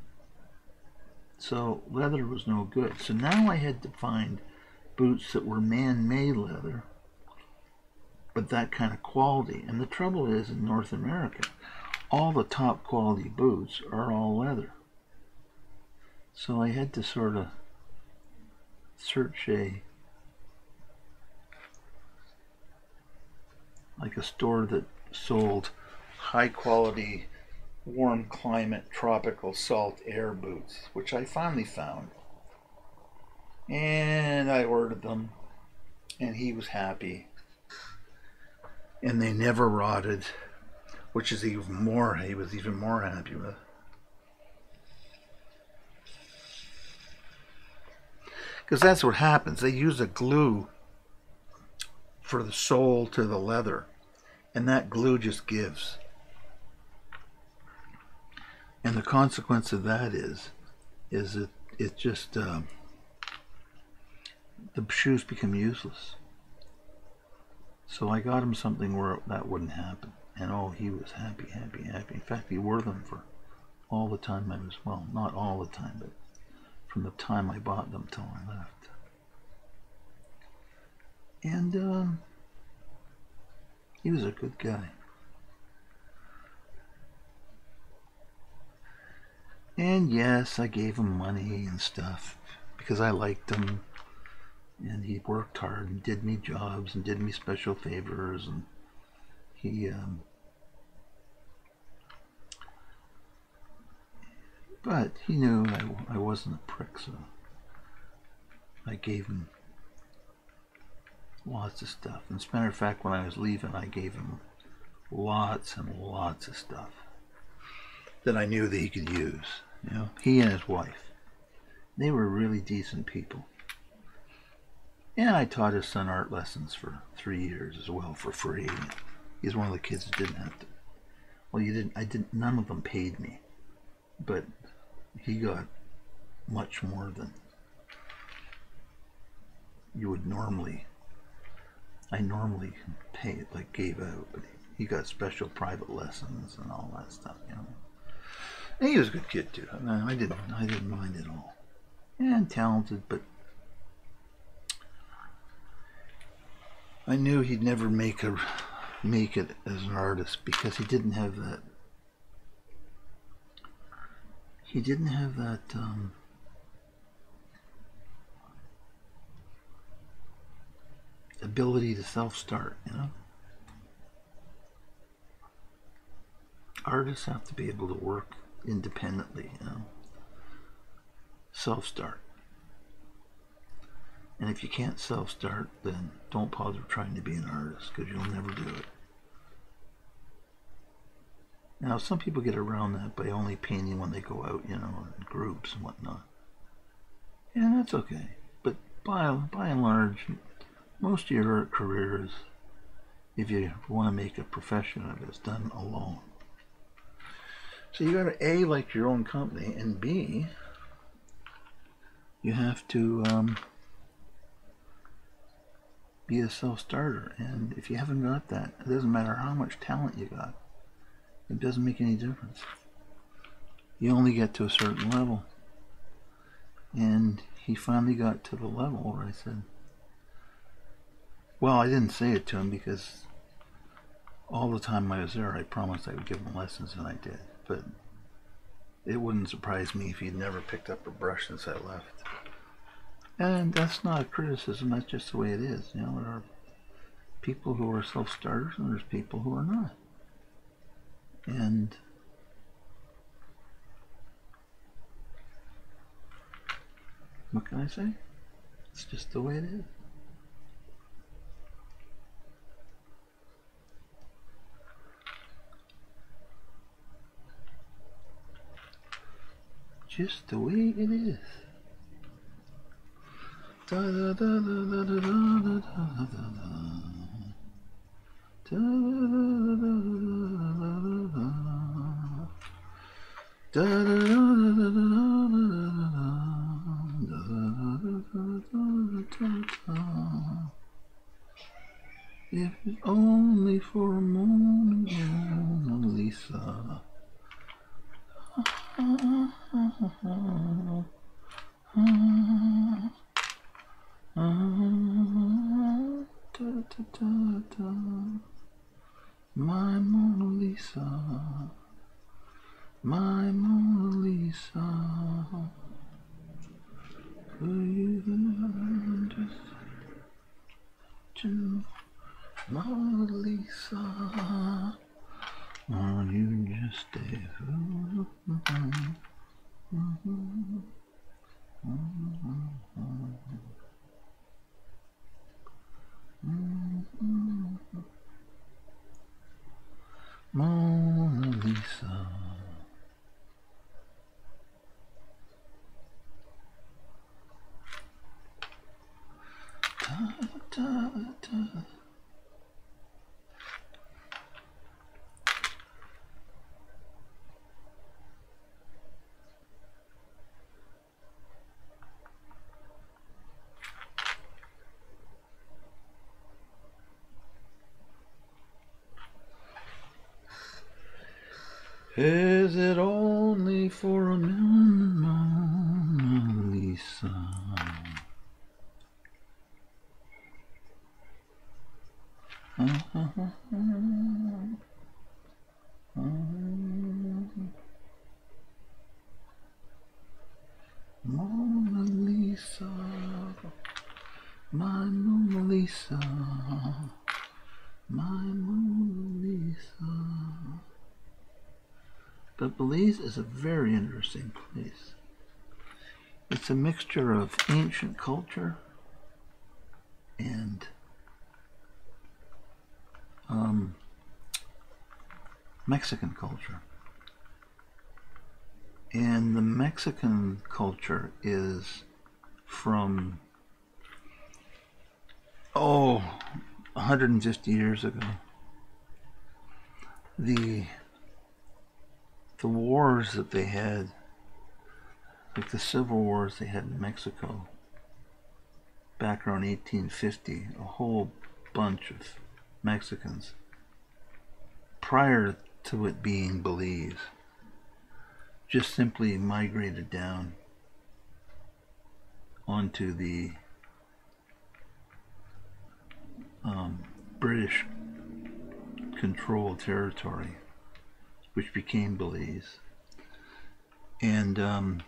S1: So leather was no good. So now I had to find boots that were man-made leather, but that kind of quality. And the trouble is, in North America, all the top quality boots are all leather. So I had to sort of search a store that sold high quality warm climate tropical salt air boots, which I finally found. And I ordered them, and he was happy. And they never rotted, which is he was even more happy with. Because that's what happens. They use a glue for the sole to the leather, and that glue just gives. And the consequence of that is it just the shoes become useless. So I got him something where that wouldn't happen, and he was happy. In fact, he wore them for all the time I was, well, not all the time, but from the time I bought them till I left. And he was a good guy. And yes, I gave him money and stuff because I liked him, and he worked hard and did me jobs and did me special favors, and he but he knew I wasn't a prick, so I gave him lots of stuff. And as a matter of fact, when I was leaving, I gave him lots and lots of stuff that I knew that he could use. He and his wife, they were really decent people. And I taught his son art lessons for 3 years as well for free. He's one of the kids that didn't have to. Well, none of them paid me, but he got much more than you would normally. I normally gave out, but he got special private lessons and all that stuff, And he was a good kid too. I didn't mind at all. And talented, but I knew he'd never make it as an artist because he didn't have that. He didn't have that. Ability to self-start, Artists have to be able to work independently, Self-start. And if you can't self-start, then don't bother trying to be an artist, because you'll never do it. Now, some people get around that by only painting when they go out, in groups and whatnot. Yeah, that's okay. But by and large, most of your art careers, if you want to make a profession of it, is done alone. So you got to A, like your own company, and B, you have to be a self-starter. And if you haven't got that, it doesn't matter how much talent you got. It doesn't make any difference. You only get to a certain level. And he finally got to the level where I said, well, I didn't say it to him because all the time I was there, I promised I would give him lessons, and I did. But it wouldn't surprise me if he'd never picked up a brush since I left. And that's not a criticism, that's just the way it is. There are people who are self-starters and there's people who are not. And what can I say? It's just the way it is. Just the way it is. Da da da da da da da da da da. If it's only for a moment, Mona Lisa. My Mona Lisa, my Mona Lisa, will you just Mona Lisa, will you just stay? Mona Lisa. Da, da, da. Is it only for a moment, Mona Lisa? Mona Lisa, my Mona Lisa, my Mona Lisa. But Belize is a very interesting place. It's a mixture of ancient culture and Mexican culture. And the Mexican culture is from 150 years ago. The wars that they had, like the civil wars they had in Mexico back around 1850, a whole bunch of Mexicans, prior to it being Belize, just simply migrated down onto the British controlled territory, which became Belize, and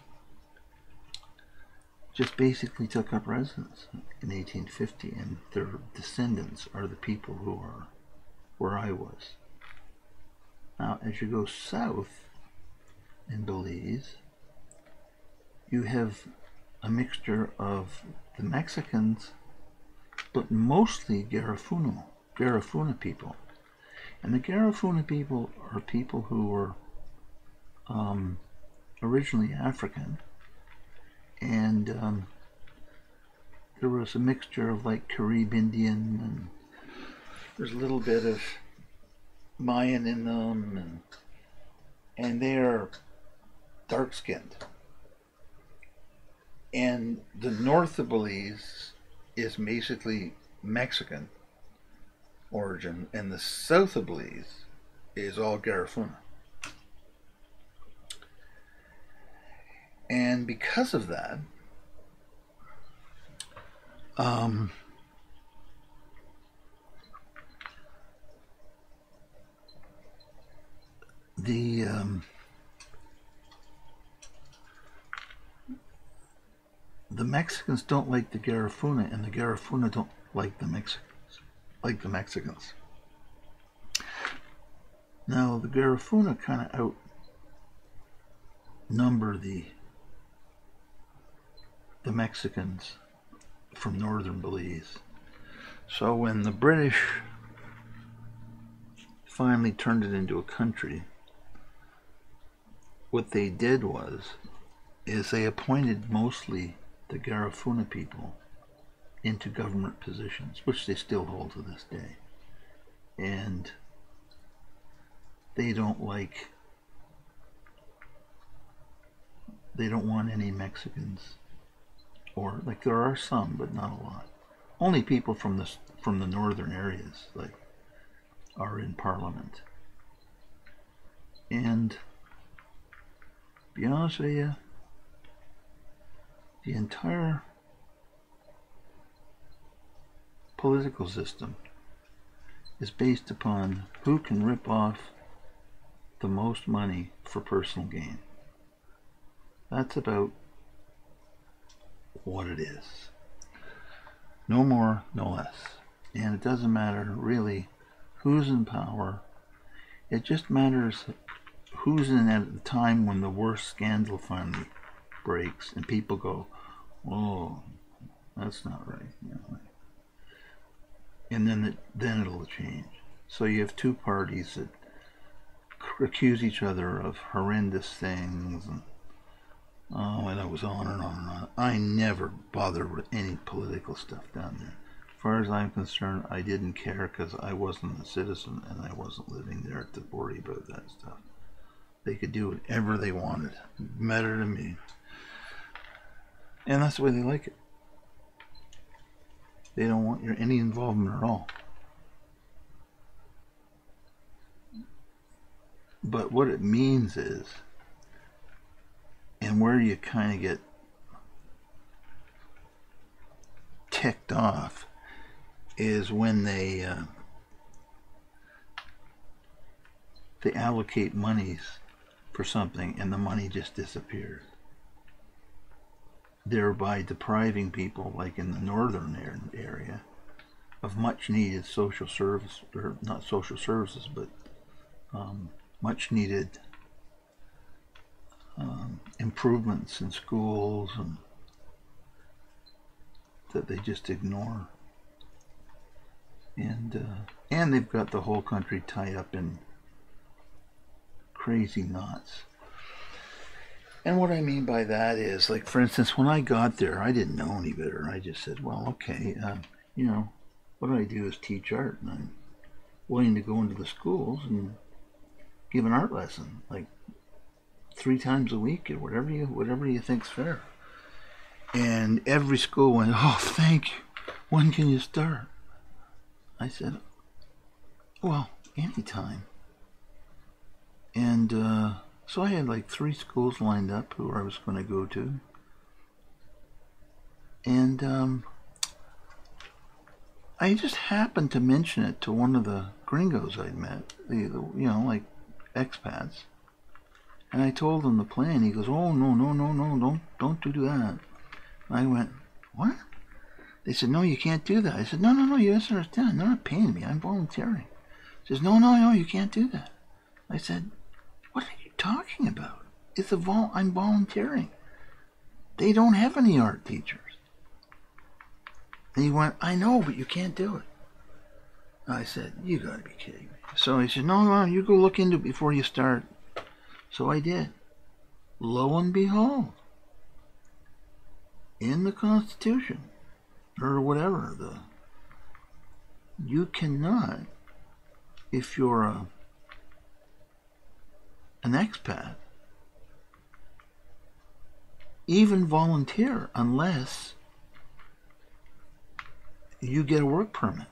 S1: just basically took up residence in 1850, and their descendants are the people who are where I was. Now, as you go south in Belize, you have a mixture of the Mexicans, but mostly Garifuna people. And the Garifuna people are people who were originally African, and there was a mixture of like Carib Indian, and there's a little bit of Mayan in them, and they are dark-skinned. And the north of Belize is basically Mexican origin, and the south of Belize is all Garifuna. And because of that, the Mexicans don't like the Garifuna, and the Garifuna don't like the Mexicans. Now, the Garifuna kind of outnumber the Mexicans from northern Belize. So when the British finally turned it into a country, what they did is they appointed mostly the Garifuna people into government positions, which they still hold to this day. And they don't want any Mexicans, or like there are some, but not a lot. Only people from the northern areas like are in Parliament. And to be honest with you, the entire political system is based upon who can rip off the most money for personal gain. That's about what it is. No more, no less. And it doesn't matter really who's in power. It just matters who's in at the time when the worst scandal finally breaks and people go, oh, that's not right. You know, and then it'll change. So you have two parties that accuse each other of horrendous things, and and it was on and on and on. I never bothered with any political stuff down there. As far as I'm concerned, I didn't care because I wasn't a citizen and I wasn't living there to worry about that stuff. They could do whatever they wanted. It mattered to me. And that's the way they like it. They don't want any involvement at all. But what it means is, and where you kind of get ticked off, is when they allocate monies for something and the money just disappears, thereby depriving people, like in the northern area, of much needed social service, or not social services, but much needed improvements in schools, and that they just ignore. And they've got the whole country tied up in crazy knots. And what I mean by that is, like, for instance, when I got there, I didn't know any better. I just said, well, okay, you know, what I do is teach art, and I'm willing to go into the schools and give an art lesson, like 3 times a week, or whatever you think's fair. And every school went, oh, thank you. When can you start? I said, well, anytime. And so I had like 3 schools lined up who I was going to go to. And I just happened to mention it to one of the gringos I'd met, you know, like expats. And I told him the plan. He goes, oh, no, don't do that. And I went, what? They said, no, you can't do that. I said, no, you misunderstand. They're not paying me. I'm volunteering. He says, no, you can't do that. I said, what are you talking about? I'm volunteering. They don't have any art teachers. And he went, I know, but you can't do it. I said, you gotta be kidding me. So he said, no, you go look into it before you start. So I did. Lo and behold, in the Constitution, or whatever, you cannot, if you're an expat, even volunteer unless you get a work permit.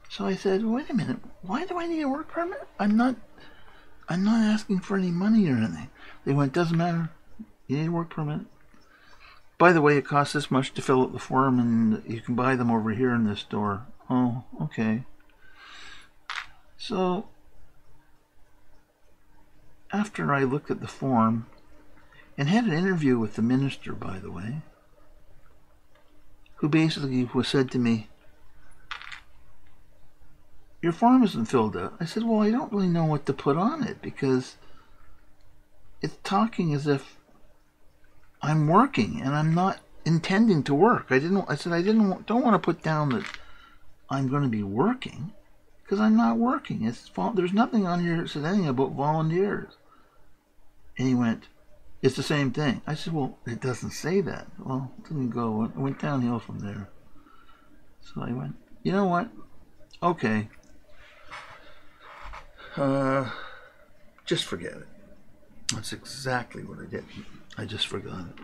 S1: So I said, wait a minute, why do I need a work permit? I'm not asking for any money or anything. They went, doesn't matter, you need a work permit. By the way, it costs this much to fill out the form, and you can buy them over here in this store. Oh, okay. So after I looked at the form, and had an interview with the minister, by the way, who basically said to me, your form isn't filled out. I said, well, I don't really know what to put on it, because it's talking as if I'm working, and I'm not intending to work. I said don't want to put down that I'm going to be working, because I'm not working. There's nothing on here that said anything about volunteers. And he went, it's the same thing. I said, well, it doesn't say that. Well, it didn't go. It went downhill from there. So I went, you know what? Okay. Just forget it. That's exactly what I did. I just forgot it.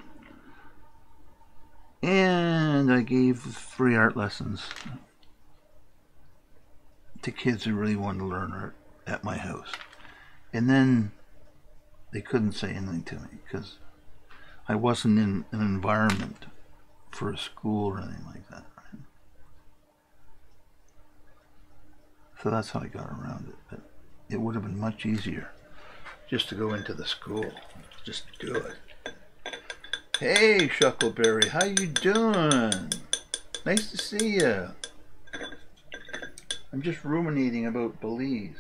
S1: And I gave free art lessons to kids who really wanted to learn art at my house. And then they couldn't say anything to me because I wasn't in an environment for a school or anything like that. Right? So that's how I got around it. But it would have been much easier just to go into the school. Just do it. Hey, Shuckleberry, how you doing? Nice to see you. I'm just ruminating about Belize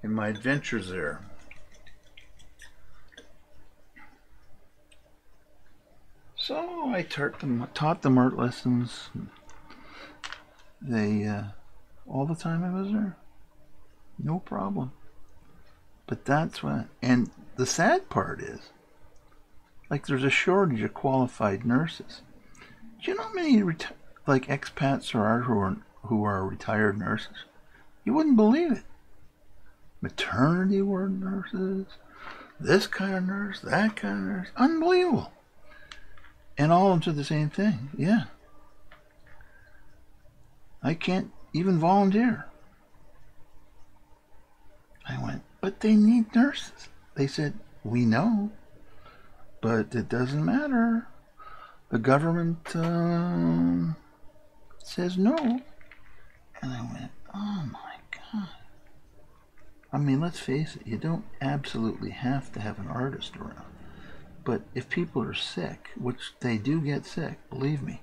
S1: and my adventures there. So I taught them art lessons. They all the time I was there, no problem. But that's what. And the sad part is, like, there's a shortage of qualified nurses. Do you know how many like expats there are who are retired nurses? You wouldn't believe it. Maternity ward nurses, this kind of nurse, that kind of nurse, unbelievable. And all of them do the same thing. Yeah. I can't even volunteer. I went, but they need nurses. They said, we know, but it doesn't matter. The government says no. And I went, oh my God. I mean, let's face it, you don't absolutely have to have an artist around. But if people are sick, which they do get sick, believe me,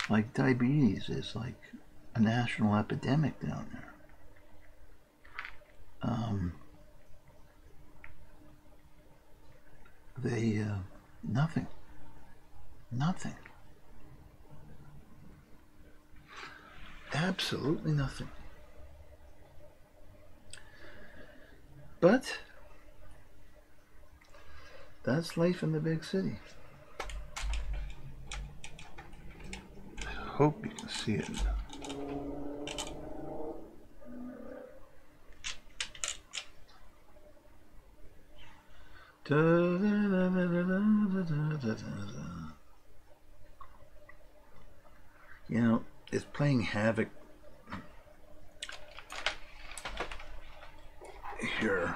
S1: like diabetes is like a national epidemic down there. Nothing. Absolutely nothing. But that's life in the big city. I hope you can see it. You know, it's playing havoc here.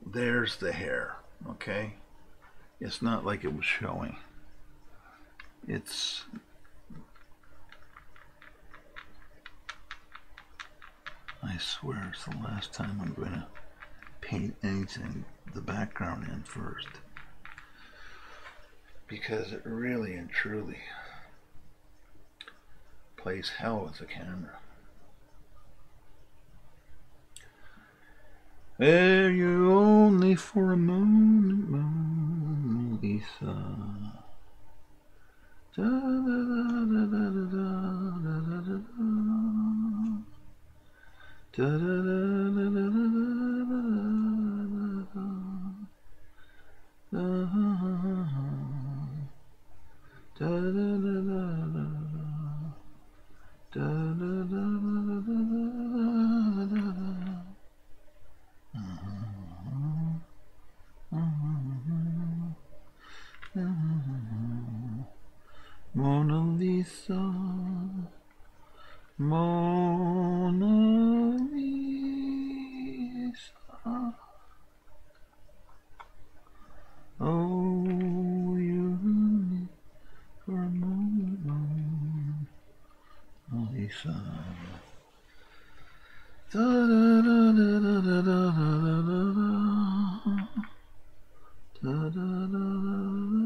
S1: There's the hair, okay? It's not like it was showing. I swear it's the last time I'm going to paint anything, the background in first. Because it really and truly plays hell with the camera. There you only for a moment, Mona Lisa. Da, da, da, da, da, da, da, da, da, da, da, da, da, Mona Lisa, Mona Lisa. Oh, you need for a moment, Mona Lisa. Da da da da da da da da da da da da da da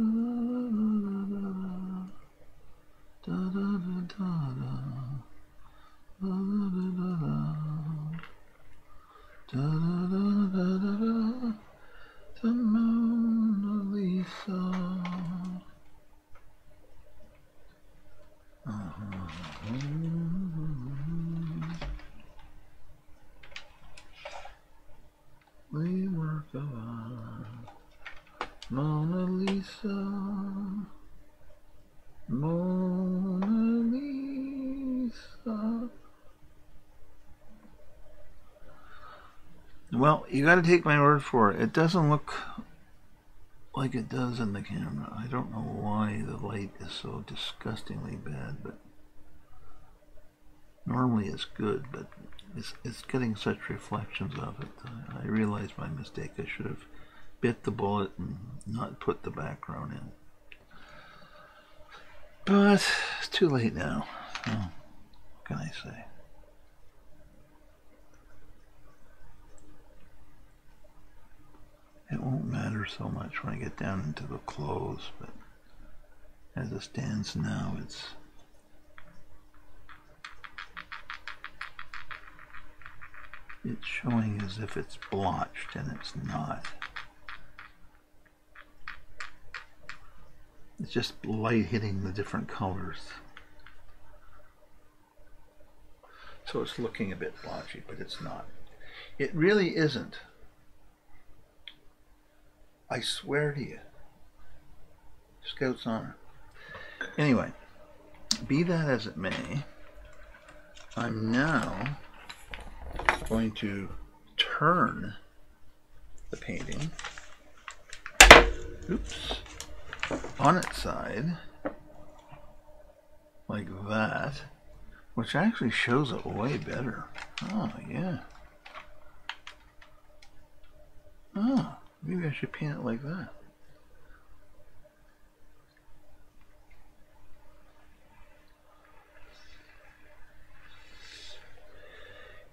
S1: The work of art, Mona Lisa, Mona Lisa. Well, you got to take my word for it. It doesn't look like it does in the camera. I don't know why the light is so disgustingly bad, but normally it's good, but it's getting such reflections of it. I realized my mistake. I should have bit the bullet and not put the background in. But it's too late now. Oh, what can I say? It won't matter so much when I get down into the clothes, but as it stands now, it's showing as if it's blotched, and it's not. It's just light hitting the different colors. So it's looking a bit blotchy, but it's not. It really isn't. I swear to you. Scout's honor. Anyway, be that as it may, I'm now going to turn the painting, on its side, like that, which actually shows it way better. Oh, yeah. Oh, maybe I should paint it like that.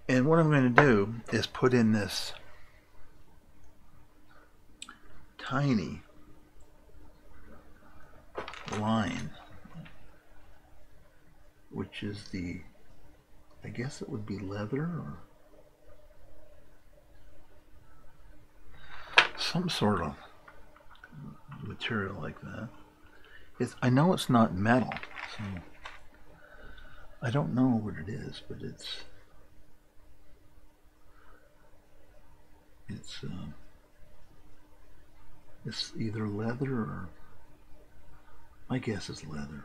S1: And what I'm going to do is put in this tiny line, which is the, I guess it would be leather or some sort of material like that. I know it's not metal, so I don't know what it is, but it's either leather or, my guess is leather.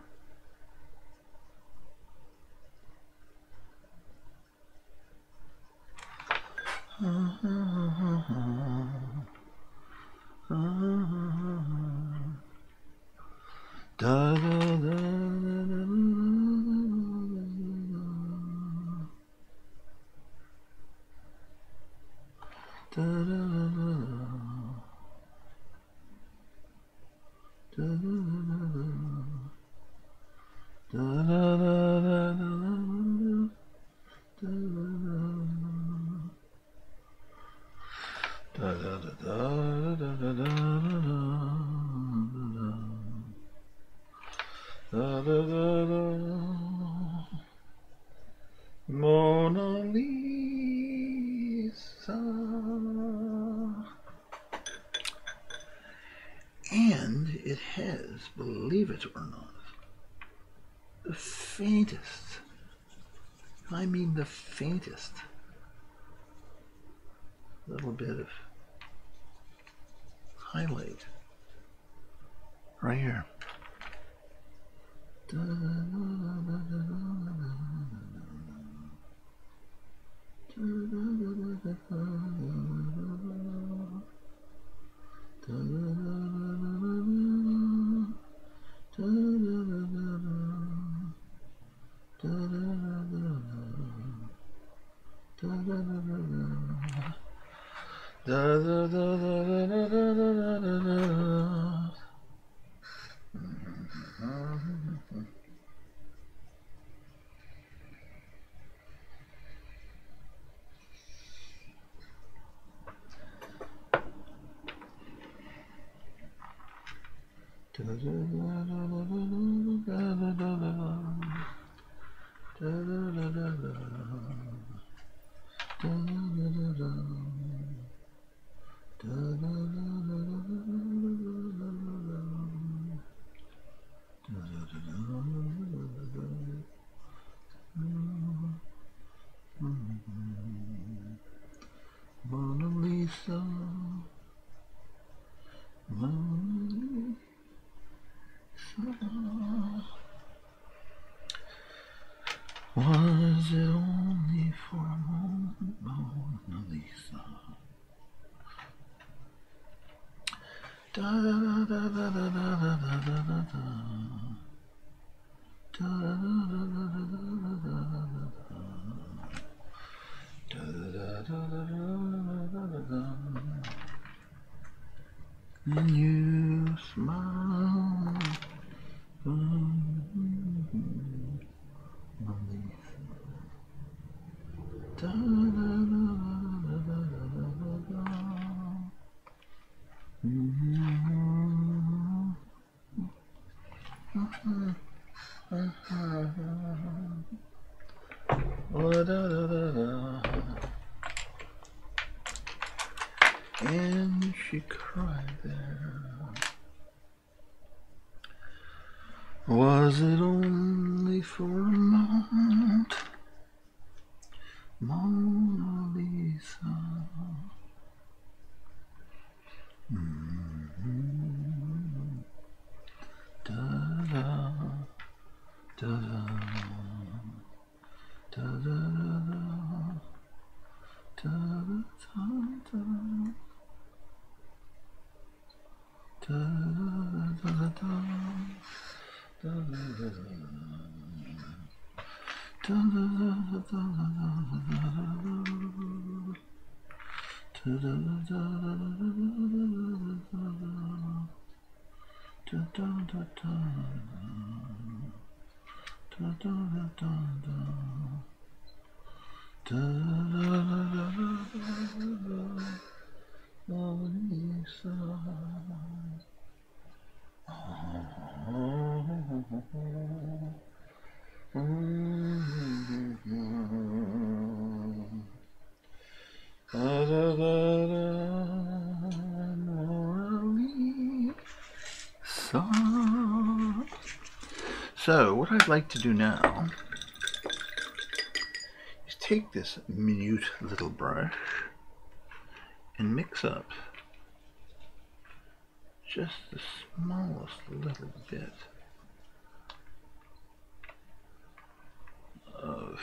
S1: Da, da, da, da, da, Mona Lisa. And it has, believe it or not, the faintest, I mean the faintest, little bit of highlight right here. Mona Lisa. Lisa, Mona Lisa. Was it only for a moment, Mona Lisa? Da da da da da da da da da da. Da da da da da da da da. And you smile. Da da da da da da. And she cried there. Was it only for a moment, Mona Lisa? Da da da da da da da da So, what I'd like to do now is take this minute little brush and mix up just the smallest little bit of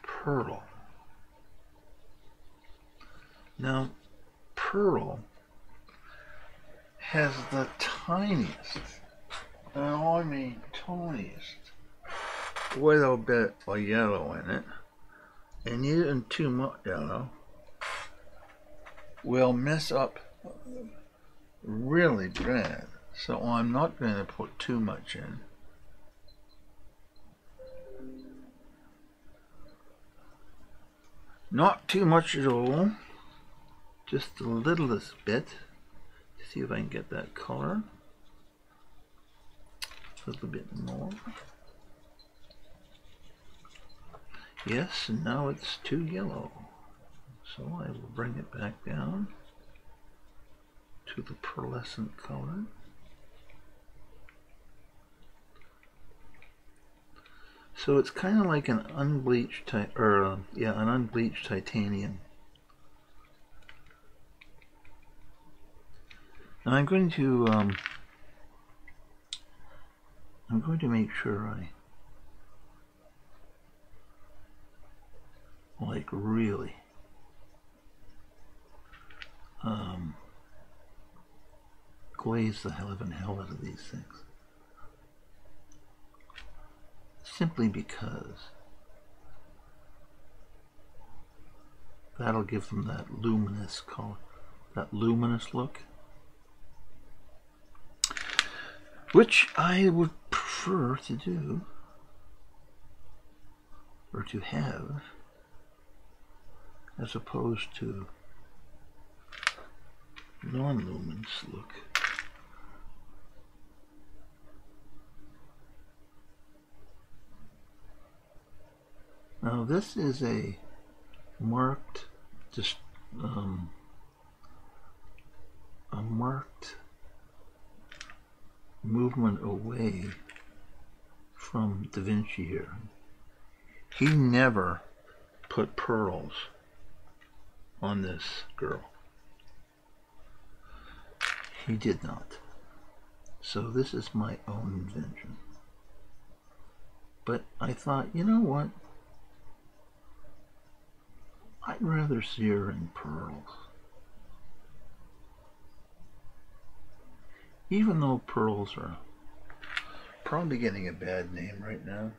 S1: pearl. Now, pearl has the tiniest, and I mean tiniest, little bit of yellow in it, and using too much yellow will mess up really bad. So I'm not going to put too much in. Not too much at all. Just the littlest bit to see if I can get that color. A little bit more. Yes, and now it's too yellow. So I will bring it back down to the pearlescent color. So it's kind of like an unbleached, an unbleached titanium. Now I'm going to make sure I like really glaze the hell out of these things. Simply because that'll give them that luminous color, that luminous look, which I would prefer to do, or to have, as opposed to non-luminous look. Now this is a marked, movement away from Da Vinci here. He never put pearls on this girl. He did not. So this is my own invention. But I thought, you know what? I'd rather see her in pearls. Even though pearls are probably getting a bad name right now.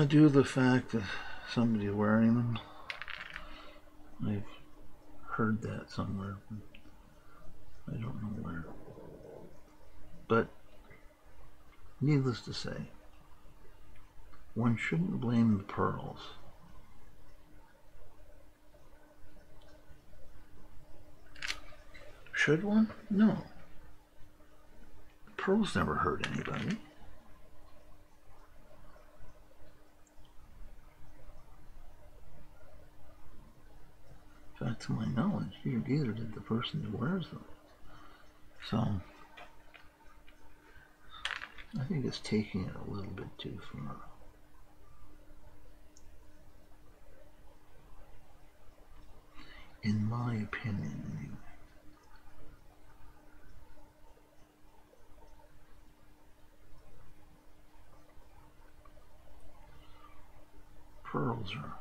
S1: Due to the fact that somebody's wearing them. I've heard that somewhere. I don't know where. But needless to say, one shouldn't blame the pearls. Should one? No. Pearls never hurt anybody. In fact, to my knowledge, neither did the person who wears them. So, I think it's taking it a little bit too far. In my opinion, anyway. Pearls are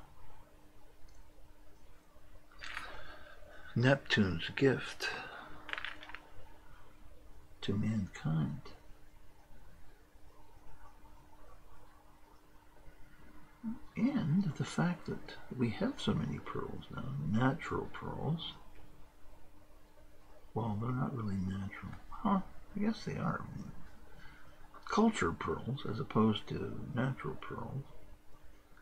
S1: Neptune's gift to mankind. And the fact that we have so many pearls now, natural pearls, well, they're not really natural. Huh? I guess they are. Cultured pearls as opposed to natural pearls.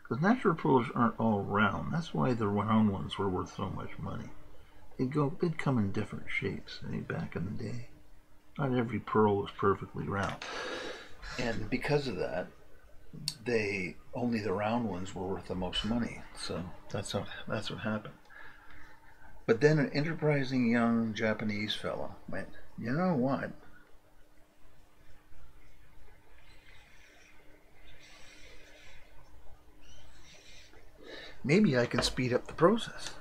S1: Because natural pearls aren't all round. That's why the round ones were worth so much money. They'd come in different shapes back in the day. Not every pearl was perfectly round. And because of that, only the round ones were worth the most money. So that's what happened. But then an enterprising young Japanese fellow went, you know what? Maybe I can speed up the process.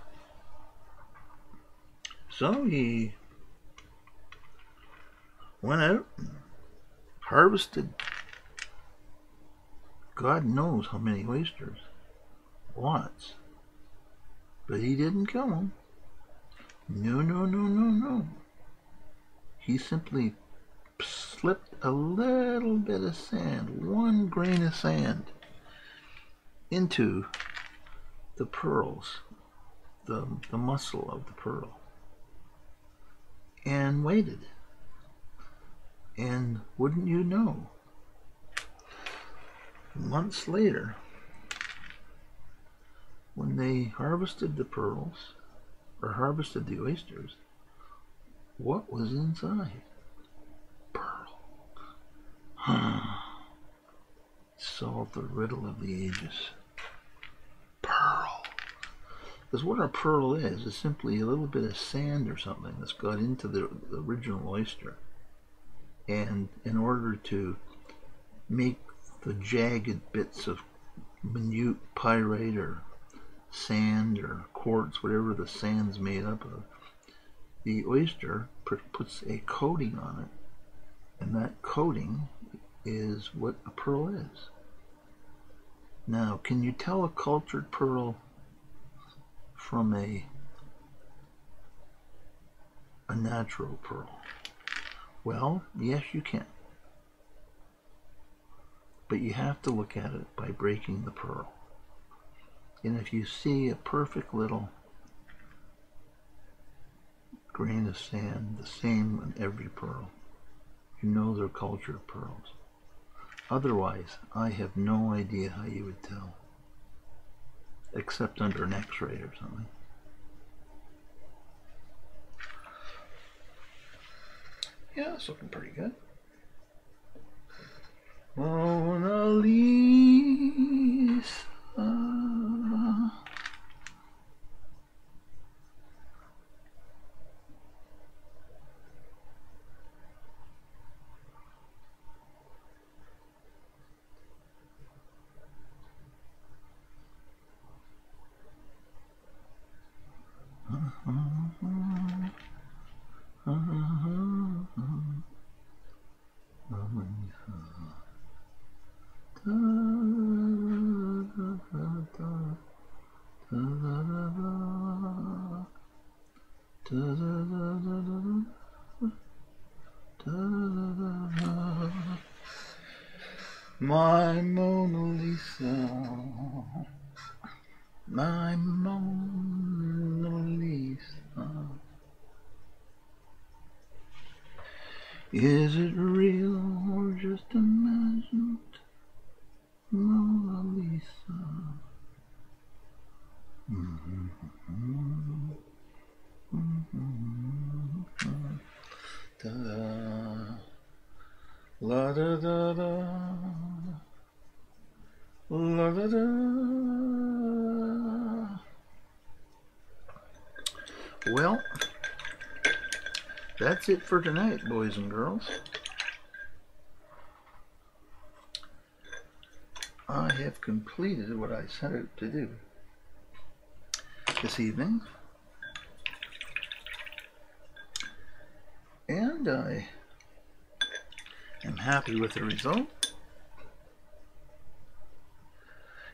S1: So he went out and harvested God knows how many oysters. Lots. But he didn't kill them. No, no, no, no, no. He simply slipped a little bit of sand, one grain of sand, into the pearls, the muscle of the pearl, and waited. And wouldn't you know, months later, when they harvested the pearls, or harvested the oysters, what was inside? Pearl. Solved the riddle of the ages. Pearl. Because what a pearl is simply a little bit of sand or something that's got into the original oyster. And in order to make the jagged bits of minute pyrite or sand or quartz, whatever the sand's made up of, the oyster puts a coating on it, and that coating is what a pearl is. Now, can you tell a cultured pearl from a natural pearl? Well, yes, you can. But you have to look at it by breaking the pearl. And if you see a perfect little grain of sand, the same on every pearl, you know they're cultured pearls. Otherwise, I have no idea how you would tell. Except under an X-ray or something. Yeah, it's looking pretty good. Mona Lisa. My Mona Lisa, my Mona Lisa, is it real or just imagined? Mona Lisa. Da-da. La da da da, la da da. Well, that's it for tonight, boys and girls. I have completed what I set out to do this evening, and I am happy with the result.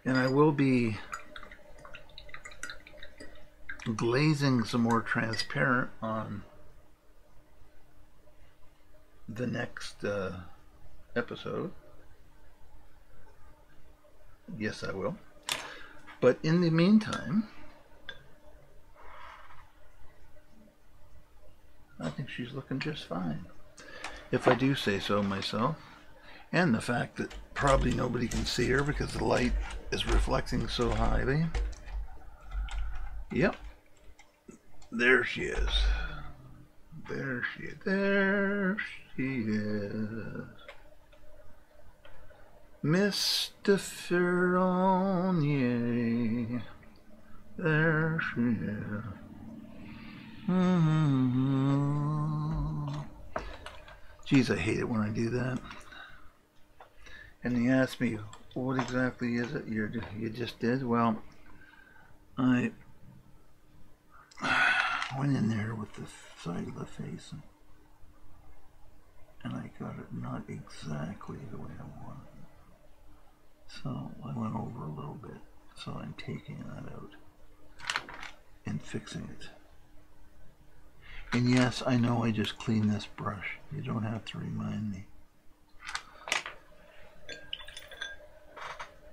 S1: And I will be glazing some more transparent on the next episode. Yes, I will. But in the meantime, I think she's looking just fine, if I do say so myself. And the fact that probably nobody can see her because the light is reflecting so highly. Yep. There she is. There she is. There she is. Mr. Ferronier. There she is. Geez, I hate it when I do that. And he asked me, what exactly is it you just did? Well, I went in there with the side of the face and I got it not exactly the way I wanted it. So I went over a little bit. So I'm taking that out and fixing it. And yes, I know I just cleaned this brush. You don't have to remind me.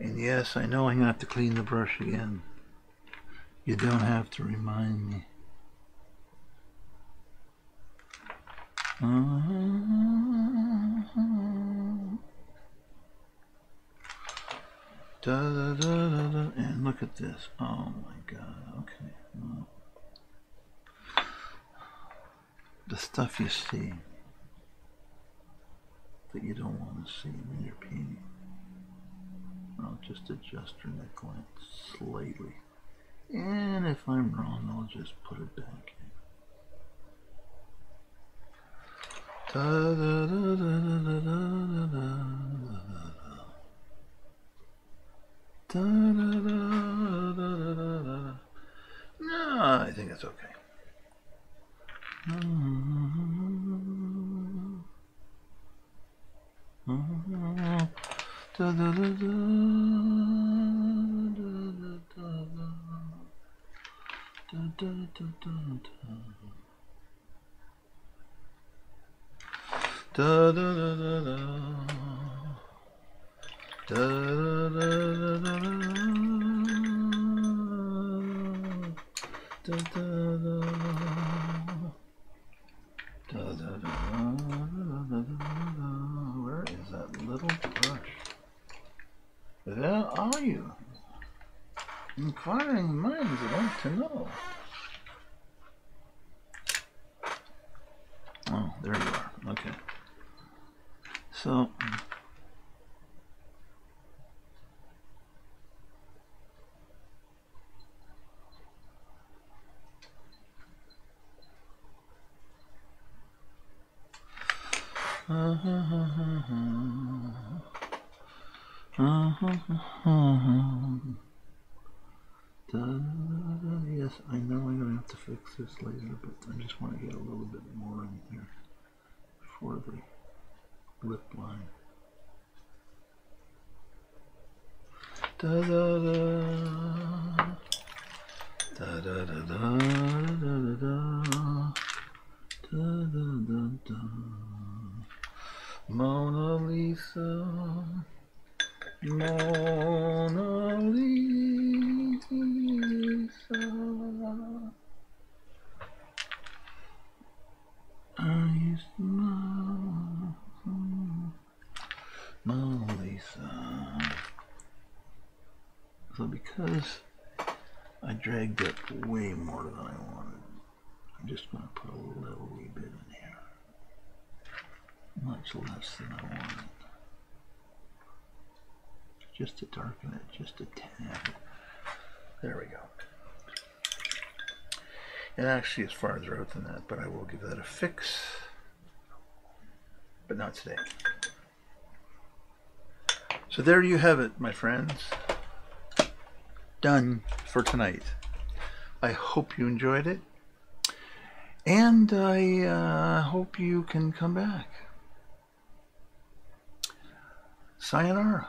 S1: And yes, I know I'm going to have to clean the brush again. You don't have to remind me. Da, da, da, da, da. And look at this. Oh my God. Okay. Well, the stuff you see that you don't want to see when you're painting. I'll just adjust her neckline slightly. And if I'm wrong, I'll just put it back in. Da, da, da, da, da, da, da, da, da, da, da. No, I think it's okay. Da, da, da, da, da, da, da, da, da, da, da, da, da, da, da, da, where is that little brush? Where are you? Inquiring minds would like to know. Oh, there you are. Okay. So, yes, I know I'm going to have to fix this later, but I just want to get a little bit more in here before they lip line. Da da da da da da da da da da da. Mona Lisa, Mona Lisa. I used to love Mona Lisa. So because I dragged up way more than I wanted, I'm just going to put a little wee bit in here. Much less than I wanted. Just to darken it, just a tad. There we go. It actually is farther out than that, but I will give that a fix. But not today. So there you have it, my friends. Done for tonight. I hope you enjoyed it. And I hope you can come back. Sayonara.